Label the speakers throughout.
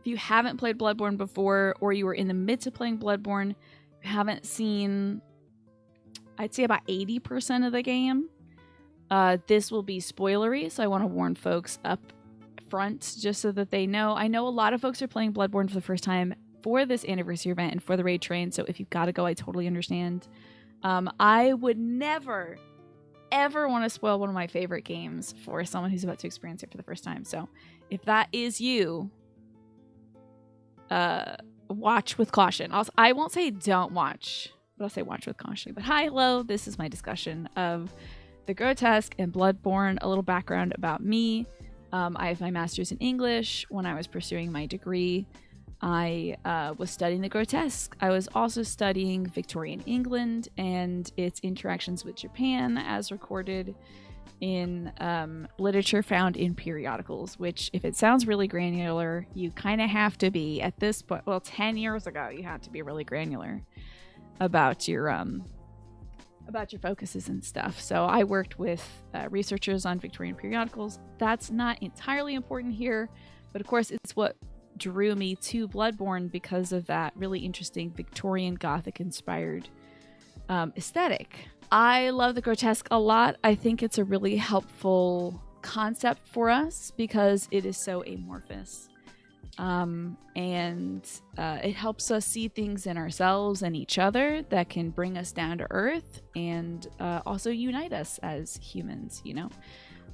Speaker 1: If you haven't played Bloodborne before, or you were in the midst of playing Bloodborne, you haven't seen, I'd say about 80% of the game. This will be spoilery, so I want to warn folks up front just so that they know. I know a lot of folks are playing Bloodborne for the first time for this anniversary event and for the raid train, so if you've got to go, I totally understand. I would never, ever want to spoil one of my favorite games for someone who's about to experience it for the first time. So if that is you, watch with caution. I won't say don't watch, but I'll say watch with caution. But hi, hello, this is my discussion of the Grotesque and Bloodborne. A little background about me. I have my master's in English. When I was pursuing my degree, I was studying the Grotesque. I was also studying Victorian England and its interactions with Japan as recorded in literature found in periodicals, which, if it sounds really granular, you kind of have to be at this point. Well, 10 years ago, you had to be really granular about your focuses and stuff. So I worked with researchers on Victorian periodicals. That's not entirely important here, but of course it's what drew me to Bloodborne because of that really interesting Victorian Gothic inspired aesthetic. I love the Grotesque a lot. I think it's a really helpful concept for us because it is so amorphous. And it helps us see things in ourselves and each other that can bring us down to earth and also unite us as humans, you know?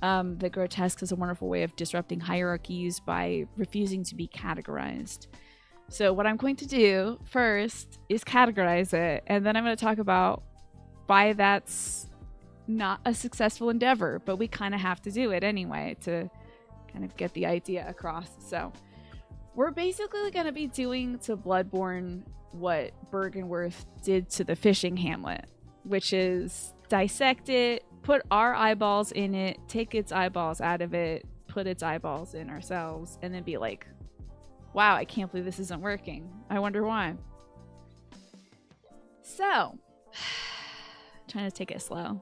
Speaker 1: The Grotesque is a wonderful way of disrupting hierarchies by refusing to be categorized. So what I'm going to do first is categorize it, and then I'm going to talk about why that's not a successful endeavor, but we kind of have to do it anyway to kind of get the idea across. So we're basically going to be doing to Bloodborne what Bergenworth did to the fishing hamlet, which is dissect it, put our eyeballs in it, take its eyeballs out of it, put its eyeballs in ourselves, and then be like, wow, I can't believe this isn't working. I wonder why. So, trying to take it slow.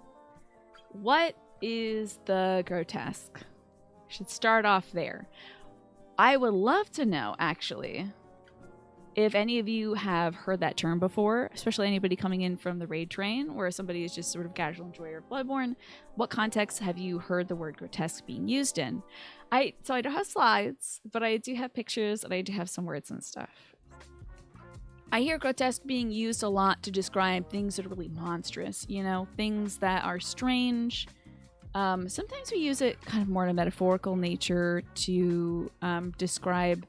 Speaker 1: What is the Grotesque? Should start off there. I would love to know, actually, if any of you have heard that term before, especially anybody coming in from the raid train, or somebody is just sort of casual enjoyer of Bloodborne. What context have you heard the word grotesque being used in? So I don't have slides, but I do have pictures and I do have some words and stuff. I hear grotesque being used a lot to describe things that are really monstrous, you know, things that are strange. Sometimes we use it kind of more in a metaphorical nature to describe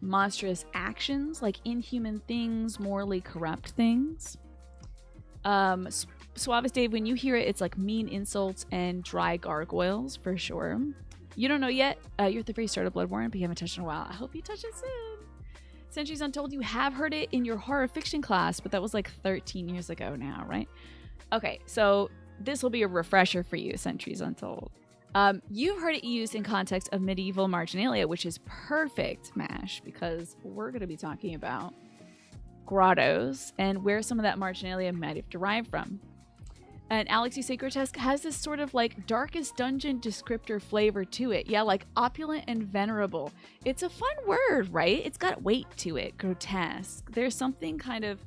Speaker 1: monstrous actions, like inhuman things, morally corrupt things. Suavis Dave, when you hear it, it's like mean insults and dry gargoyles for sure. You don't know yet. You're at the very start of Bloodborne, but you haven't touched it in a while. I hope you touch it soon. Centuries Untold, you have heard it in your horror fiction class, but that was like 13 years ago now, right? Okay, so this will be a refresher for you, Centuries Untold. You've heard it used in context of medieval marginalia, which is perfect, MASH, because we're going to be talking about grottos and where some of that marginalia might have derived from. And Alex, you say Grotesque has this sort of like darkest dungeon descriptor flavor to it. Yeah, like opulent and venerable. It's a fun word, right? It's got weight to it, grotesque. There's something kind of,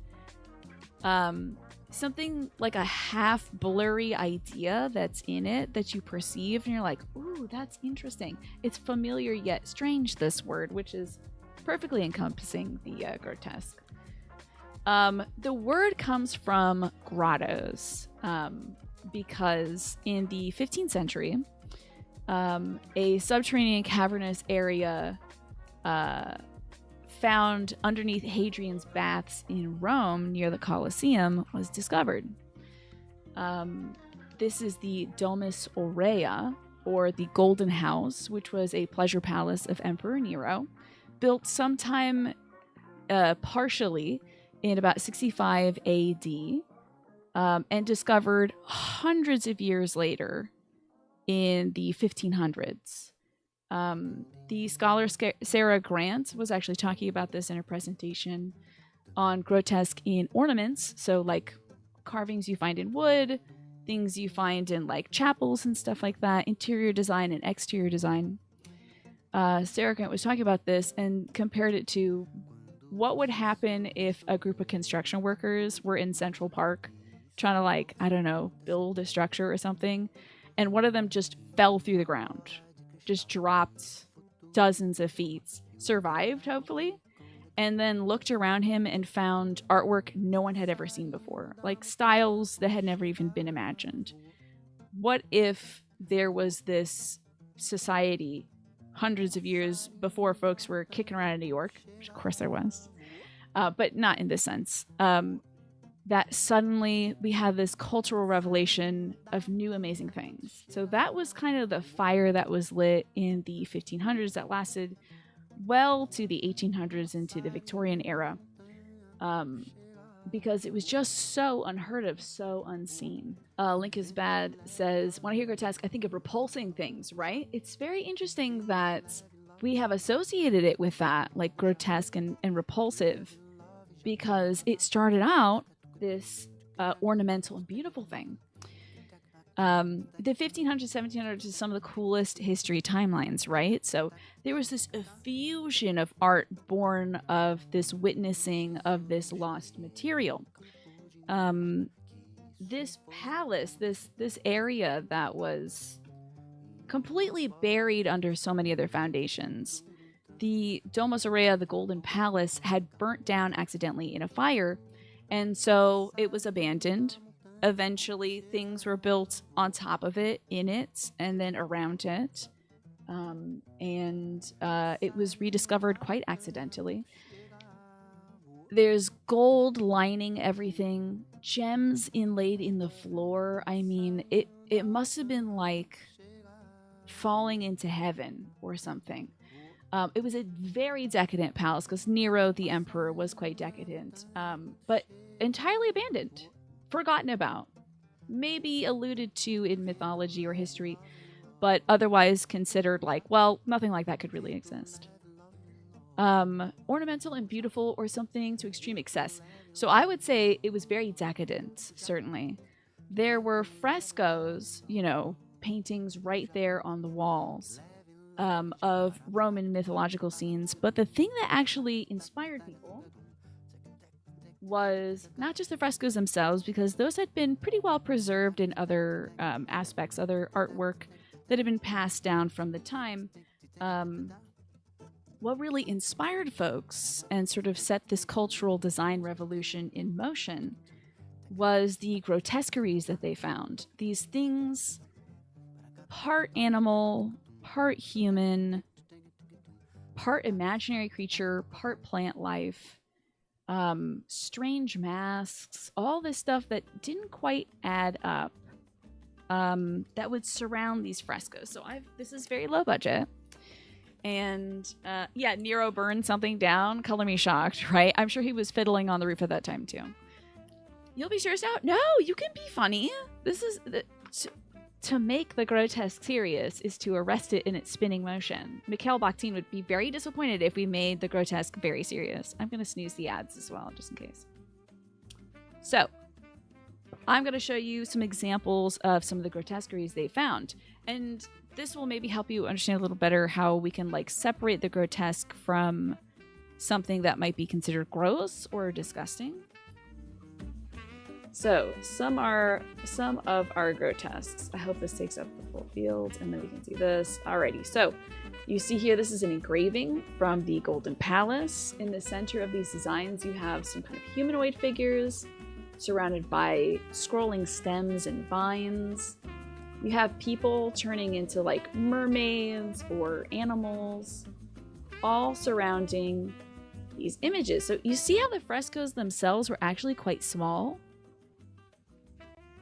Speaker 1: something like a half blurry idea that's in it that you perceive and you're like, ooh, that's interesting. It's familiar yet strange, this word, which is perfectly encompassing the grotesque. The word comes from grottos because in the 15th century, a subterranean cavernous area found underneath Hadrian's baths in Rome near the Colosseum was discovered. This is the Domus Aurea, or the Golden House, which was a pleasure palace of Emperor Nero, built sometime partially in about 65 AD, and discovered hundreds of years later in the 1500s. The scholar Sarah Grant was actually talking about this in her presentation on grotesque in ornaments, so like carvings you find in wood, things you find in like chapels and stuff like that, interior design and exterior design. Sarah Grant was talking about this and compared it to what would happen if a group of construction workers were in Central Park trying to, like, I don't know, build a structure or something, and one of them just fell through the ground, just dropped dozens of feet, survived, hopefully, and then looked around him and found artwork no one had ever seen before, like styles that had never even been imagined. What if there was this society hundreds of years before folks were kicking around in New York, which of course there was, but not in this sense, that suddenly we have this cultural revelation of new amazing things. So that was kind of the fire that was lit in the 1500s that lasted well to the 1800s into the Victorian era, because it was just so unheard of, so unseen. Link is Bad says, when I hear grotesque, I think of repulsing things, right? It's very interesting that we have associated it with that, like grotesque and repulsive, because it started out this ornamental and beautiful thing. The 1500s, 1700s is some of the coolest history timelines, right? So there was this effusion of art born of this witnessing of this lost material. This palace, this area that was completely buried under so many other foundations. The Domus Aurea, the Golden Palace, had burnt down accidentally in a fire, and so it was abandoned. Eventually, things were built on top of it, in it, and then around it. It was rediscovered quite accidentally. There's gold lining everything, gems inlaid in the floor. I mean, it must have been like falling into heaven or something. It was a very decadent palace because Nero, the emperor, was quite decadent, but entirely abandoned, forgotten about, maybe alluded to in mythology or history, but otherwise considered like, well, nothing like that could really exist. Ornamental and beautiful, or something to extreme excess. So I would say it was very decadent, certainly. There were frescoes, paintings right there on the walls of Roman mythological scenes, but the thing that actually inspired people was not just the frescoes themselves, because those had been pretty well preserved in other aspects, other artwork that had been passed down from the time. What really inspired folks and sort of set this cultural design revolution in motion was the grotesqueries that they found. These things, part animal, part human, part imaginary creature, part plant life, strange masks, all this stuff that didn't quite add up, that would surround these frescoes. So this is very low budget. And Nero burned something down. Color me shocked, right? I'm sure he was fiddling on the roof at that time too. You'll be stressed out? No, you can be funny. This is to make the grotesque serious is to arrest it in its spinning motion. Mikhail Bakhtin would be very disappointed if we made the grotesque very serious. I'm going to snooze the ads as well, just in case. So, I'm going to show you some examples of some of the grotesqueries they found. And this will maybe help you understand a little better how we can separate the grotesque from something that might be considered gross or disgusting. So some of our grotesques. I hope this takes up the full field, and then we can see this. Alrighty, so you see here, this is an engraving from the Golden Palace. In the center of these designs, you have some kind of humanoid figures surrounded by scrolling stems and vines. You have people turning into mermaids or animals, all surrounding these images. So you see how the frescoes themselves were actually quite small?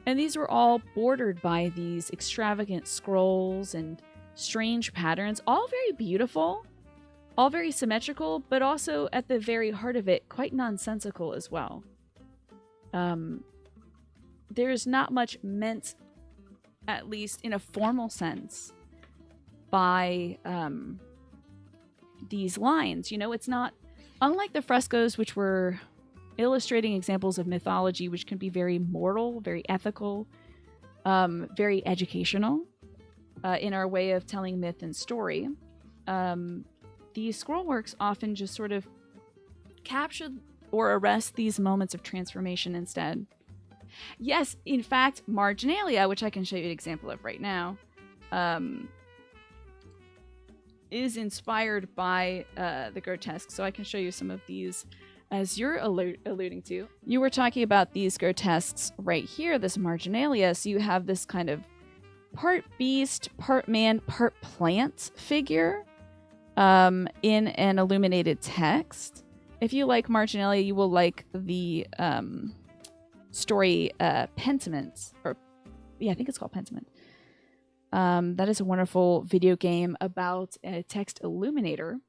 Speaker 1: And these were all bordered by these extravagant scrolls and strange patterns, all very beautiful, all very symmetrical, but also at the very heart of it, quite nonsensical as well. There's not much meant, at least in a formal sense, by these lines. It's not, unlike the frescoes, which were illustrating examples of mythology, which can be very moral, very ethical, very educational in our way of telling myth and story. these scrollworks often just sort of capture or arrest these moments of transformation instead. Yes, in fact, marginalia, which I can show you an example of right now, is inspired by the grotesque. So I can show you some of these as you're alluding to. You were talking about these grotesques right here, this marginalia. So you have this kind of part beast, part man, part plant figure in an illuminated text. If you like marginalia, you will like the story Pentiment, or yeah, I think it's called Pentiment. That is a wonderful video game about a text illuminator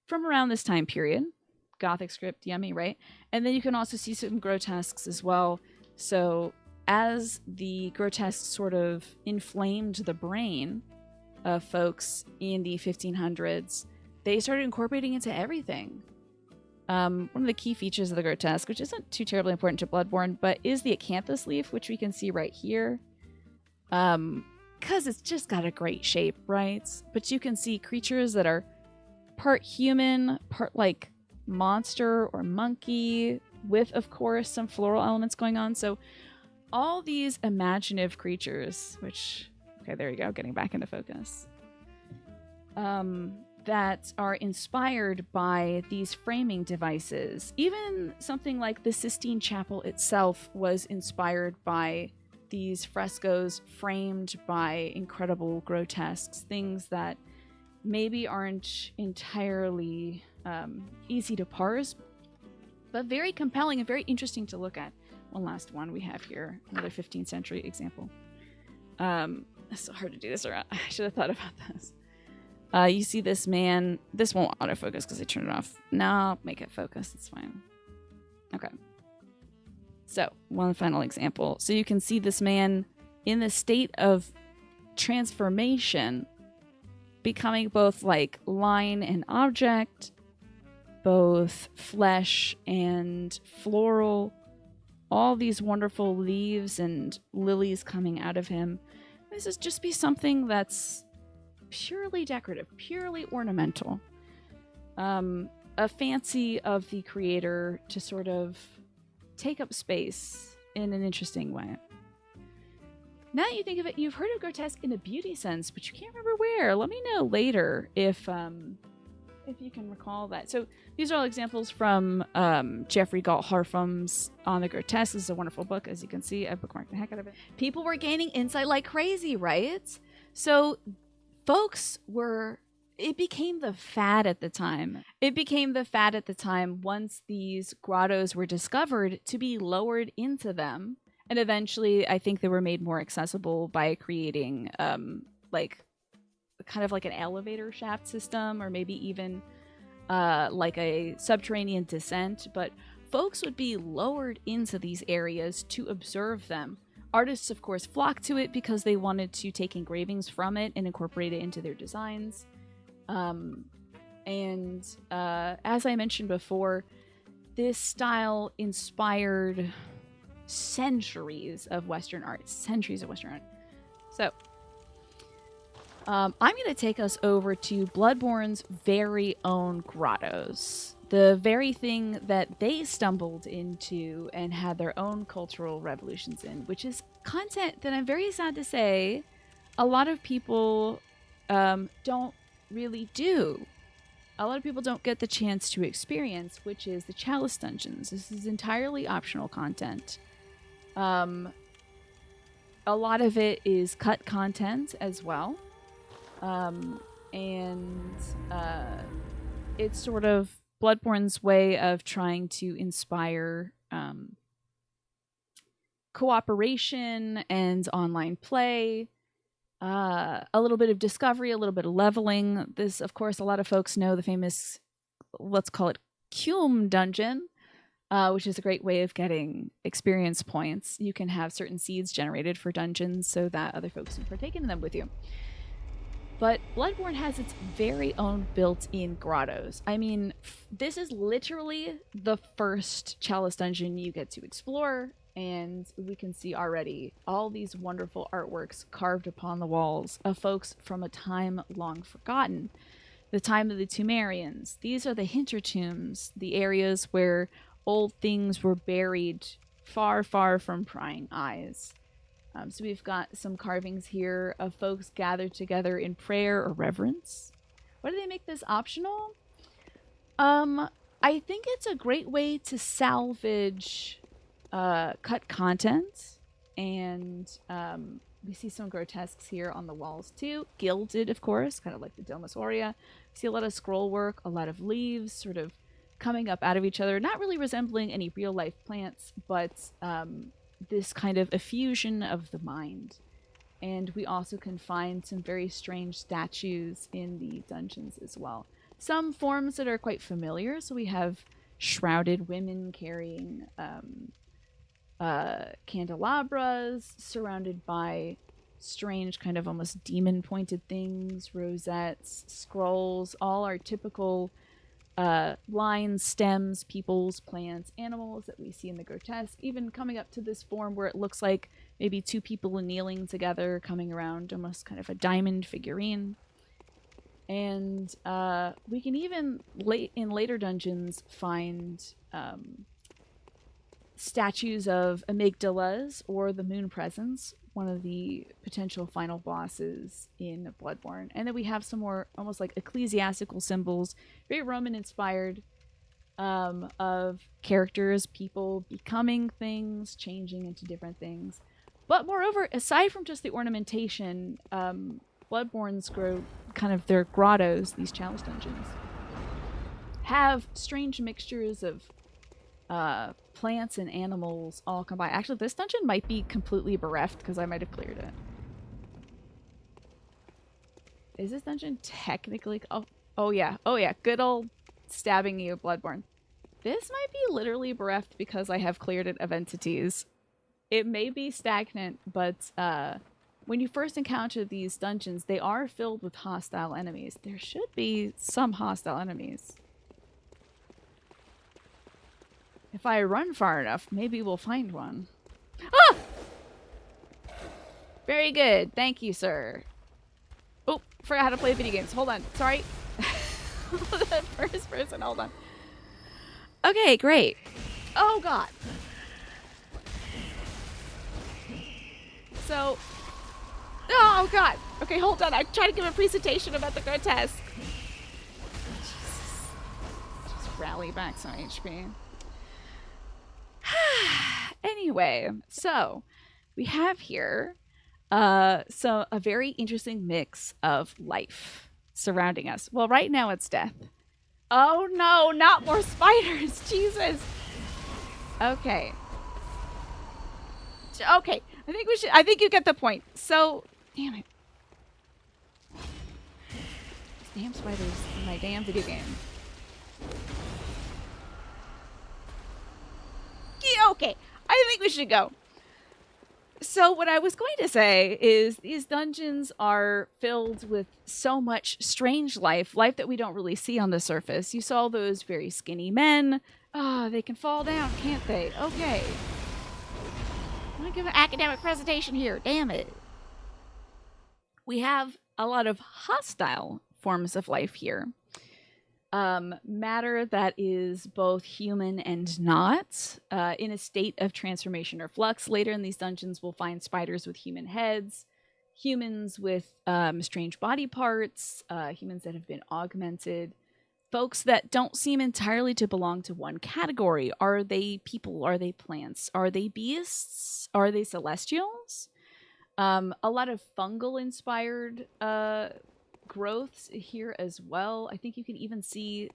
Speaker 1: from around this time period. Gothic script, yummy, right? And then you can also see some grotesques as well. So as the grotesques sort of inflamed the brain of folks in the 1500s, they started incorporating into everything. One of the key features of the grotesque, which isn't too terribly important to Bloodborne, but is the acanthus leaf, which we can see right here. Because it's just got a great shape, right? But you can see creatures that are part human, part like monster or monkey, with, of course, some floral elements going on. So all these imaginative creatures, which, okay, there you go, getting back into focus, that are inspired by these framing devices. Even something like the Sistine Chapel itself was inspired by these frescoes framed by incredible grotesques, things that maybe aren't entirely easy to parse, but very compelling and very interesting to look at. One last one we have here, another 15th century example. It's so hard to do this around. I should have thought about this. You see this man. This won't autofocus because I turned it off. No, I'll make it focus. It's fine. Okay. So, one final example. So you can see this man in the state of transformation, becoming both like line and object, both flesh and floral, all these wonderful leaves and lilies coming out of him. This is just be something that's purely decorative, purely ornamental. A fancy of the creator to sort of take up space in an interesting way. Now that you think of it, you've heard of grotesque in a beauty sense, but you can't remember where. Let me know later if you can recall that. So these are all examples from Jeffrey Galt Harfum's On the Grotesque. This is a wonderful book, as you can see. I bookmarked the heck out of it. People were gaining insight like crazy, right? So folks were... It became the fad at the time. It became the fad at the time once these grottos were discovered to be lowered into them. And eventually, I think they were made more accessible by creating like kind of like an elevator shaft system, or maybe even like a subterranean descent. But folks would be lowered into these areas to observe them. Artists, of course, flocked to it because they wanted to take engravings from it and incorporate it into their designs. As I mentioned before, this style inspired centuries of Western art. So, I'm going to take us over to Bloodborne's very own grottos. The very thing that they stumbled into and had their own cultural revolutions in, which is content that I'm very sad to say a lot of people don't really do. A lot of people don't get the chance to experience, which is the Chalice Dungeons. This is entirely optional content. A lot of it is cut content as well. It's sort of Bloodborne's way of trying to inspire cooperation and online play. A little bit of discovery, a little bit of leveling. This, of course, a lot of folks know the famous, let's call it Cume dungeon, which is a great way of getting experience points. You can have certain seeds generated for dungeons so that other folks can partake in them with you. But Bloodborne has its very own built-in grottos. I mean, this is literally the first Chalice dungeon you get to explore. And we can see already all these wonderful artworks carved upon the walls of folks from a time long forgotten. the time of the Tumerians. These are the hintertombs, the areas where old things were buried far, far from prying eyes. So we've got some carvings here of folks gathered together in prayer or reverence. Why do they make this optional? I think it's a great way to salvage cut content, and we see some grotesques here on the walls too, gilded, of course, kind of like the Domus Aurea. We see a lot of scroll work, a lot of leaves sort of coming up out of each other, not really resembling any real life plants, but this kind of effusion of the mind. And we also can find some very strange statues in the dungeons as well. Some forms that are quite familiar. So we have shrouded women carrying candelabras, surrounded by strange kind of almost demon pointed things, rosettes, scrolls, all our typical lines, stems, peoples, plants, animals that we see in the grotesque, even coming up to this form where it looks like maybe two people kneeling together, coming around almost kind of a diamond figurine. And we can even, in later dungeons, find statues of amygdalas or the moon presence, one of the potential final bosses in Bloodborne. And then we have some more almost like ecclesiastical symbols, very Roman inspired, of characters, people becoming things, changing into different things. But moreover, aside from just the ornamentation, Bloodborne's kind of their grottos, these chalice dungeons, have strange mixtures of plants and animals all combined. Actually, this dungeon might be completely bereft because I might have cleared it. Is this dungeon technically... Oh yeah. Good old stabbing you, Bloodborne. This might be literally bereft because I have cleared it of entities. It may be stagnant, but when you first encounter these dungeons, they are filled with hostile enemies. There should be some hostile enemies. If I run far enough, maybe we'll find one. Ah! Very good. Thank you, sir. Oh, forgot how to play video games. Hold on. Sorry. First person. Hold on. Okay, great. Oh, God. So... Oh, God. Okay, hold on. I'm trying to give a presentation about the grotesque. Jesus. Just rally back some HP. Anyway, so we have here a very interesting mix of life surrounding us. Well, right now it's death. Oh no, not more spiders. Jesus. Okay. Okay. I think you get the point. So, damn it. These damn spiders in my damn video game. Yeah, okay. I think we should go. So what I was going to say is these dungeons are filled with so much strange life that we don't really see on the surface. You saw those very skinny men. Ah, they can fall down, can't they? Okay. I'm going to give an academic presentation here. Damn it. We have a lot of hostile forms of life here. Matter that is both human and not, in a state of transformation or flux. Later in these dungeons, we'll find spiders with human heads, humans with strange body parts, humans that have been augmented, folks that don't seem entirely to belong to one category. Are they people? Are they plants? Are they beasts? Are they celestials? A lot of fungal-inspired growths here as well. I think you can even see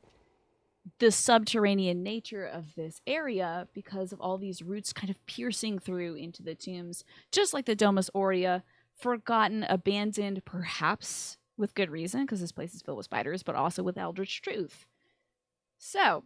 Speaker 1: the subterranean nature of this area because of all these roots kind of piercing through into the tombs, just like the Domus Aurea, forgotten, abandoned, perhaps with good reason, because this place is filled with spiders, but also with eldritch truth. So,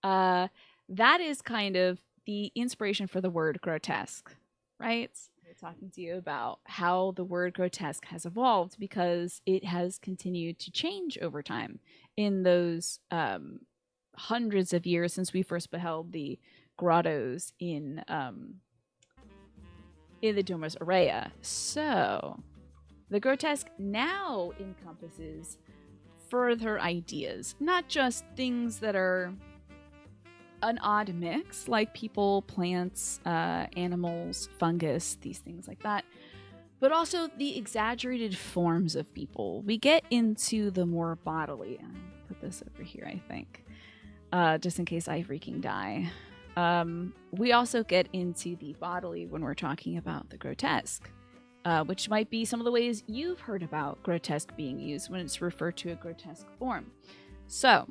Speaker 1: that is kind of the inspiration for the word grotesque, right? Talking to you about how the word grotesque has evolved because it has continued to change over time in those hundreds of years since we first beheld the grottos in the Domus Aurea. So the grotesque now encompasses further ideas, not just things that are an odd mix, like people, plants, animals, fungus, these things like that, but also the exaggerated forms of people. We get into the more bodily. I'll put this over here, I think, just in case I freaking die. We also get into the bodily when we're talking about the grotesque, which might be some of the ways you've heard about grotesque being used when it's referred to a grotesque form. So,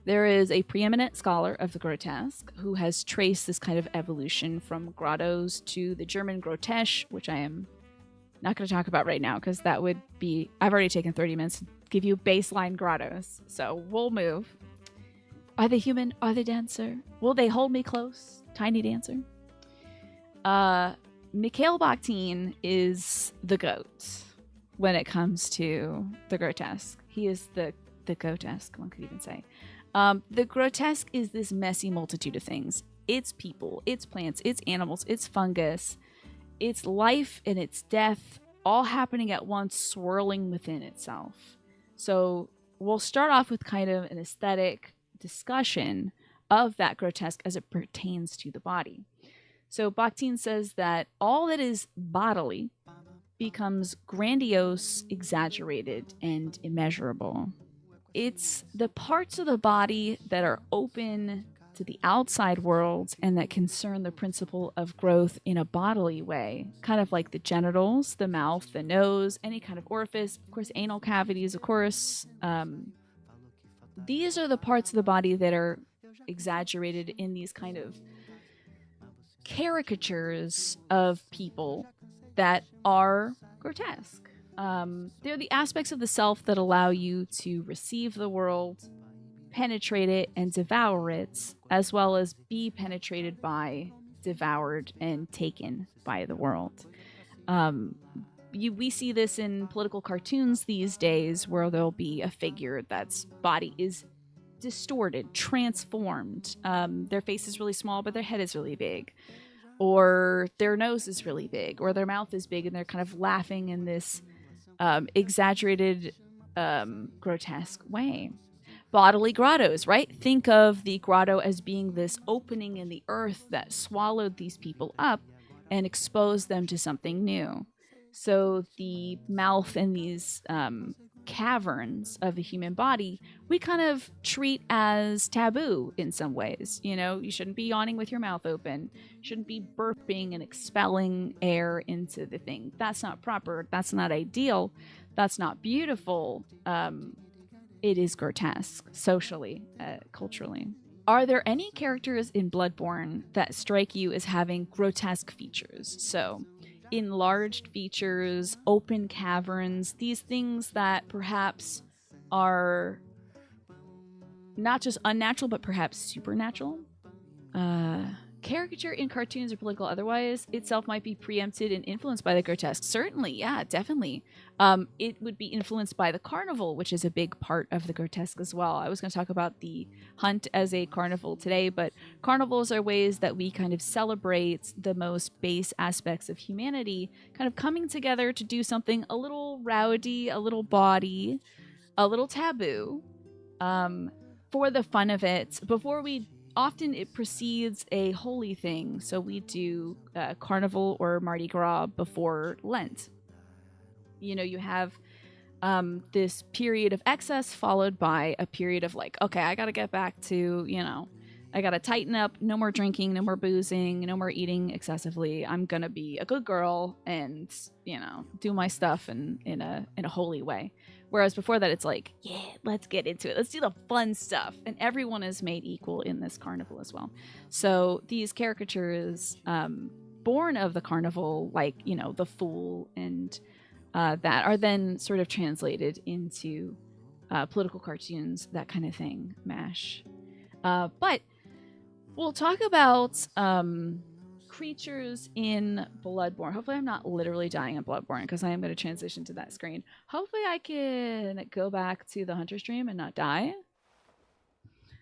Speaker 1: there is a preeminent scholar of the grotesque who has traced this kind of evolution from grottos to the German Grotesque, which I am not going to talk about right now because that would be... I've already taken 30 minutes to give you baseline grottos, so we'll move. Are they human? Are they dancer? Will they hold me close? Tiny dancer. Mikhail Bakhtin is the goat when it comes to the grotesque. He is the grotesque, one could even say. The grotesque is this messy multitude of things. It's people, it's plants, it's animals, it's fungus, it's life and it's death, all happening at once, swirling within itself. So we'll start off with kind of an aesthetic discussion of that grotesque as it pertains to the body. So Bakhtin says that all that is bodily becomes grandiose, exaggerated, and immeasurable. It's the parts of the body that are open to the outside world and that concern the principle of growth in a bodily way, kind of like the genitals, the mouth, the nose, any kind of orifice, of course, anal cavities, of course. These are the parts of the body that are exaggerated in these kind of caricatures of people that are grotesque. They're the aspects of the self that allow you to receive the world, penetrate it, and devour it, as well as be penetrated by, devoured, and taken by the world. We see this in political cartoons these days, where there'll be a figure that's body is distorted, transformed. Their face is really small, but their head is really big. Or their nose is really big, or their mouth is big, and they're kind of laughing in this exaggerated, grotesque way. Bodily grottos, right? Think of the grotto as being this opening in the earth that swallowed these people up and exposed them to something new. So the mouth and these caverns of the human body, we kind of treat as taboo in some ways. You know, you shouldn't be yawning with your mouth open. You shouldn't be burping and expelling air into the thing. That's not proper. That's not ideal. That's not beautiful. It is grotesque, socially, culturally. Are there any characters in Bloodborne that strike you as having grotesque features? So, enlarged features, open caverns, these things that perhaps are not just unnatural, but perhaps supernatural. Caricature in cartoons or political otherwise itself might be preempted and influenced by the grotesque. Certainly, yeah, definitely. It would be influenced by the carnival, which is a big part of the grotesque as well. I was going to talk about the hunt as a carnival today, but carnivals are ways that we kind of celebrate the most base aspects of humanity, kind of coming together to do something a little rowdy, a little bawdy, a little taboo, for the fun of it. Often it precedes a holy thing, so we do Carnival or Mardi Gras before Lent. You know, you have this period of excess followed by a period of like, okay, I gotta get back to, I gotta tighten up, no more drinking, no more boozing, no more eating excessively. I'm gonna be a good girl and, do my stuff in a holy way. Whereas before that, it's like, yeah, let's get into it. Let's do the fun stuff. And everyone is made equal in this carnival as well. So these caricatures born of the carnival, like, the fool and that are then sort of translated into political cartoons, that kind of thing, MASH. But we'll talk about creatures in Bloodborne. Hopefully I'm not literally dying in Bloodborne because I am going to transition to that screen. Hopefully I can go back to the Hunter stream and not die.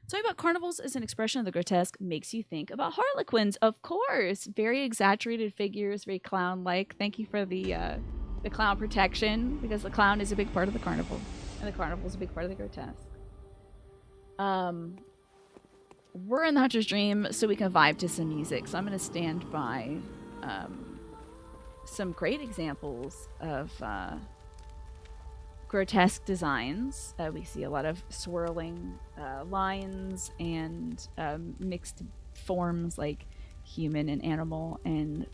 Speaker 1: Talking about carnivals as an expression of the grotesque makes you think about harlequins, of course. Very exaggerated figures, very clown-like. Thank you for the clown protection, because the clown is a big part of the carnival. And the Carnival is a big part of the Grotesque. We're in the Hunter's Dream, so we can vibe to some music. So I'm going to stand by some great examples of grotesque designs. We see a lot of swirling lines and mixed forms like human and animal and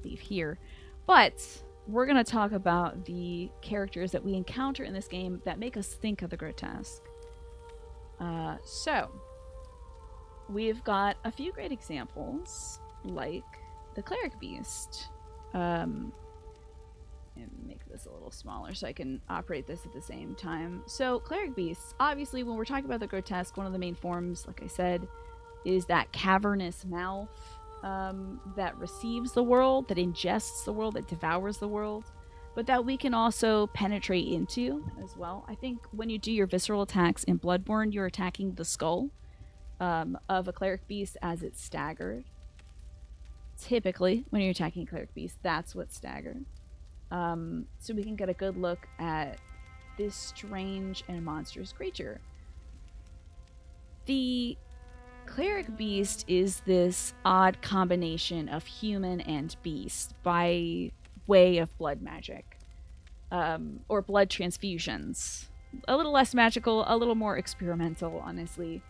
Speaker 1: leaf here. But we're going to talk about the characters that we encounter in this game that make us think of the grotesque. So we've got a few great examples, like the Cleric Beast. And make this a little smaller so I can operate this at the same time. So Cleric Beasts, obviously when we're talking about the grotesque, one of the main forms, like I said, is that cavernous mouth that receives the world, that ingests the world, that devours the world, but that we can also penetrate into as well. I think when you do your visceral attacks in Bloodborne, you're attacking the skull of a Cleric Beast as it's staggered. Typically, when you're attacking a Cleric Beast, that's what's staggered. So we can get a good look at this strange and monstrous creature. The Cleric Beast is this odd combination of human and beast by way of blood magic, or blood transfusions. A little less magical, a little more experimental, honestly.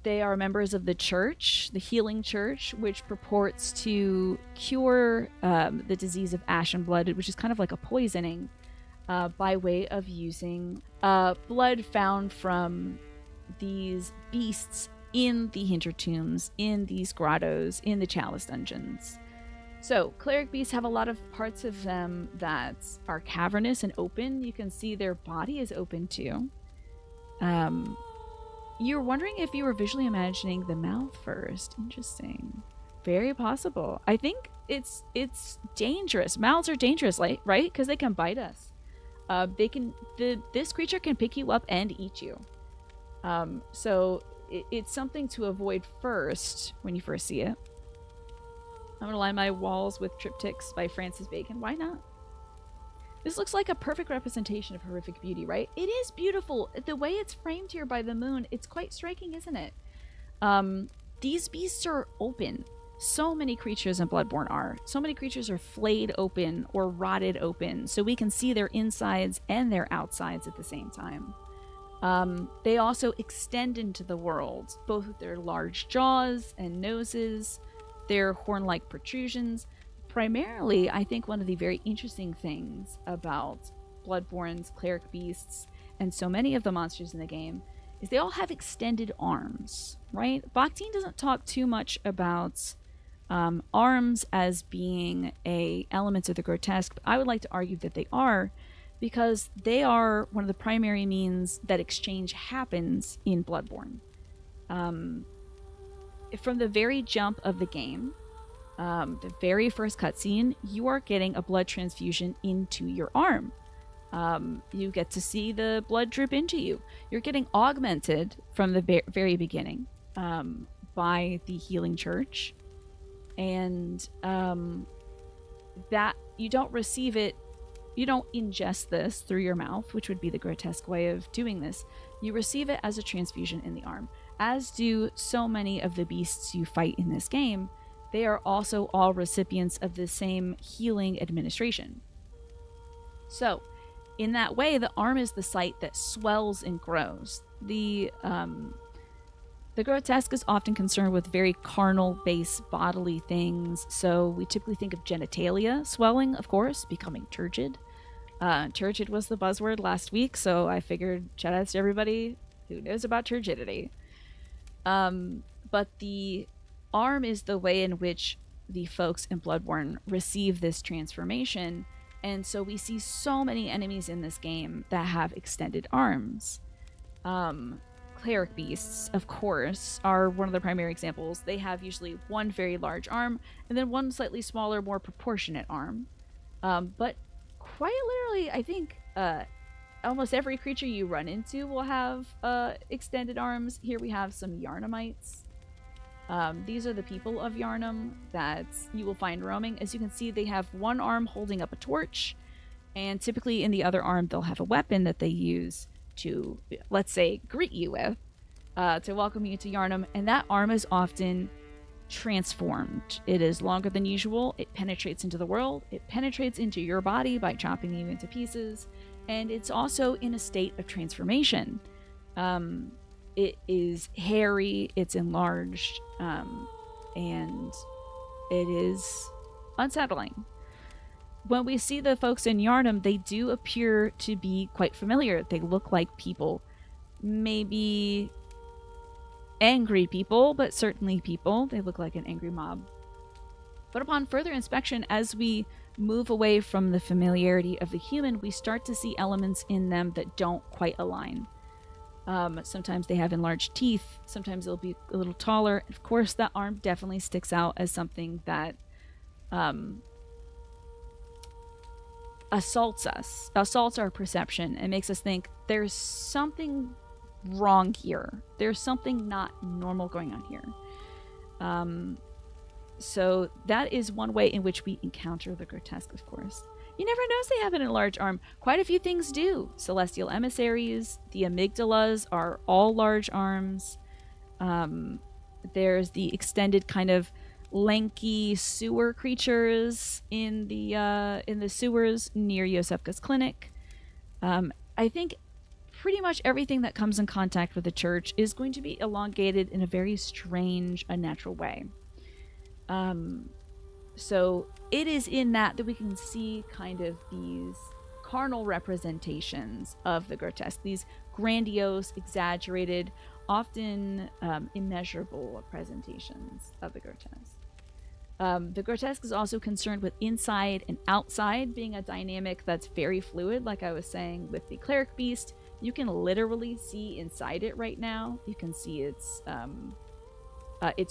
Speaker 1: They are members of the church, the healing church, which purports to cure the disease of ashen blood, which is kind of like a poisoning by way of using blood found from these beasts in the Hintertombs, in these grottos, in the Chalice dungeons. So Cleric Beasts have a lot of parts of them that are cavernous and open. You can see their body is open too. You're wondering if you were visually imagining the mouth first. Interesting. Very possible. I think it's dangerous. Mouths are dangerous, right? Because they can bite us. This creature can pick you up and eat you. So it's something to avoid first when you first see it. I'm gonna line my walls with triptychs by Francis Bacon. Why not? This looks like a perfect representation of horrific beauty, right? It is beautiful. The way it's framed here by the moon, it's quite striking, isn't it? These beasts are open. So many creatures in Bloodborne are. So many creatures are flayed open or rotted open, so we can see their insides and their outsides at the same time. They also extend into the world, both with their large jaws and noses, their horn-like protrusions. Primarily, I think one of the very interesting things about Bloodborne's Cleric Beasts and so many of the monsters in the game is they all have extended arms, right? Bakhtin doesn't talk too much about arms as being a element of the grotesque, but I would like to argue that they are, because they are one of the primary means that exchange happens in Bloodborne. From the very jump of the game, the very first cutscene, you are getting a blood transfusion into your arm. You get to see the blood drip into you. You're getting augmented from the very beginning by the healing church, and that you don't receive it. You don't ingest this through your mouth, which would be the grotesque way of doing this. You receive it as a transfusion in the arm, as do so many of the beasts you fight in this game. They are also all recipients of the same healing administration. So, in that way, the arm is the site that swells and grows. The grotesque is often concerned with very carnal-based bodily things, so we typically think of genitalia swelling, of course, becoming turgid. Turgid was the buzzword last week, so I figured shout outs to everybody who knows about turgidity. But the arm is the way in which the folks in Bloodborne receive this transformation, and so we see so many enemies in this game that have extended arms. Cleric Beasts, of course, are one of the primary examples. They have usually one very large arm and then one slightly smaller, more proportionate arm. But quite literally, I think almost every creature you run into will have extended arms. Here we have some Yarnamites. These are the people of Yarnam that you will find roaming. As you can see, they have one arm holding up a torch, And typically in the other arm, they'll have a weapon that they use to, let's say, greet you with, to welcome you to Yharnam. And that arm is often transformed. It is longer than usual. It penetrates into the world. It penetrates into your body by chopping you into pieces. And it's also in a state of transformation. It is hairy, it's enlarged, and it is unsettling. When we see the folks in Yharnam, they do appear to be quite familiar. They look like people. Maybe angry people, but certainly people. They look like an angry mob. But upon further inspection, as we move away from the familiarity of the human, we start to see elements in them that don't quite align. Sometimes they have enlarged teeth. Sometimes they'll be a little taller. Of course, that arm definitely sticks out as something that assaults our perception, and makes us think there's something wrong here. There's something not normal going on here. So that is one way in which we encounter the grotesque, of course. You never notice they have an enlarged arm. Quite a few things do. Celestial emissaries, the amygdalas are all large arms. There's the extended kind of lanky sewer creatures in the sewers near Yosefka's clinic. I think pretty much everything that comes in contact with the church is going to be elongated in a very strange, unnatural way. So it is in that we can see kind of these carnal representations of the grotesque, these grandiose, exaggerated, often immeasurable presentations of the grotesque. The grotesque is also concerned with inside and outside being a dynamic that's very fluid. Like I was saying with the cleric beast, you can literally see inside it right now. You can see its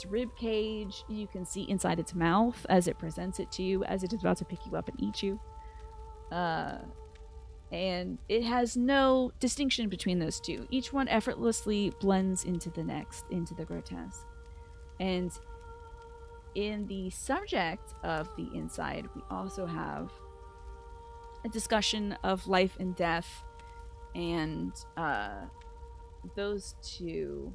Speaker 1: rib cage. You can see inside its mouth as it presents it to you, as it is about to pick you up and eat you. And it has no distinction between those two. Each one effortlessly blends into the next, into the grotesque. And in the subject of the inside, we also have a discussion of life and death, and those two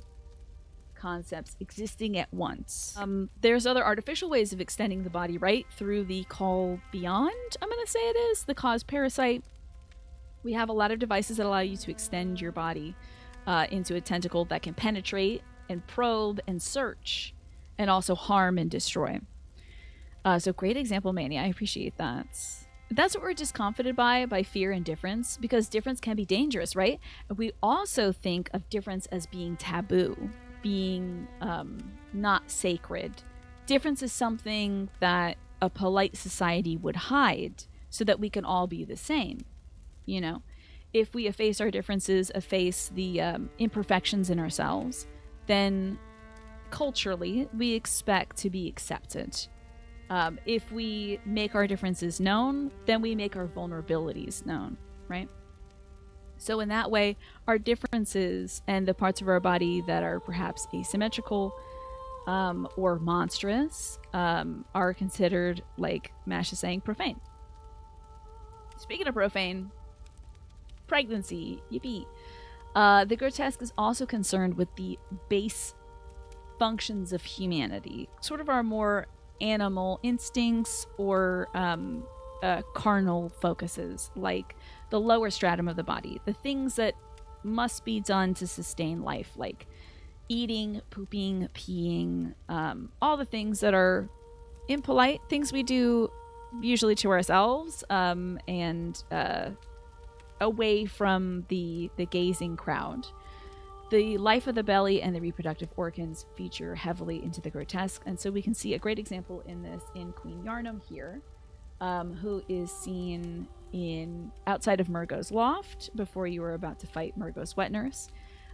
Speaker 1: concepts existing at once. There's other artificial ways of extending the body, right? Through the call beyond, I'm going to say it is, the cause parasite. We have a lot of devices that allow you to extend your body into a tentacle that can penetrate and probe and search and also harm and destroy. So great example, Manny. I appreciate that. That's what we're discomfited by fear and difference, because difference can be dangerous, right? We also think of difference as being taboo, being not sacred. Difference is something that a polite society would hide so that we can all be the same. You know, if we efface our differences, efface the imperfections in ourselves, then culturally we expect to be accepted. If we make our differences known, then we make our vulnerabilities known, right? So in that way, our differences and the parts of our body that are perhaps asymmetrical or monstrous are considered, like Mash is saying, profane. Speaking of profane, pregnancy, yippee. The grotesque is also concerned with the base functions of humanity, sort of our more animal instincts or carnal focuses, like the lower stratum of the body, the things that must be done to sustain life, like eating, pooping, peeing, all the things that are impolite, things we do usually to ourselves, and away from the gazing crowd. The life of the belly and the reproductive organs feature heavily into the grotesque, and so we can see a great example in this in Queen Yharnam here, who is seen outside of Murgo's loft before you are about to fight Murgo's wet nurse,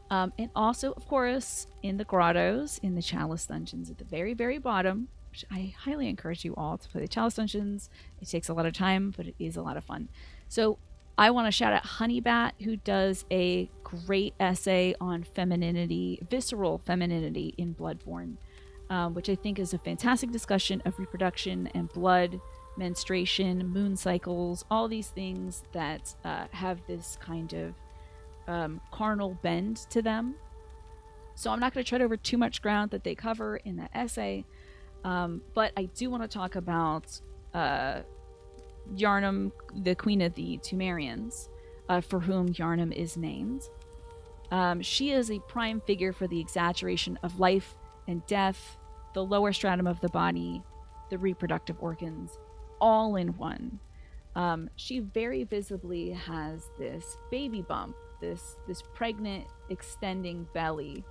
Speaker 1: and also, of course, in the grottos, in the chalice dungeons at the very, very bottom, which I highly encourage you all to play the chalice dungeons. It takes a lot of time, but it is a lot of fun. So I want to shout out Honeybat, who does a great essay on femininity, visceral femininity in Bloodborne, which I think is a fantastic discussion of reproduction and blood menstruation, moon cycles, all these things that have this kind of carnal bend to them. So I'm not going to tread over too much ground that they cover in that essay, but I do want to talk about Yharnam, the queen of the Tumerians, for whom Yharnam is named. She is a prime figure for the exaggeration of life and death, the lower stratum of the body, the reproductive organs, all in one. She very visibly has this baby bump, this pregnant extending belly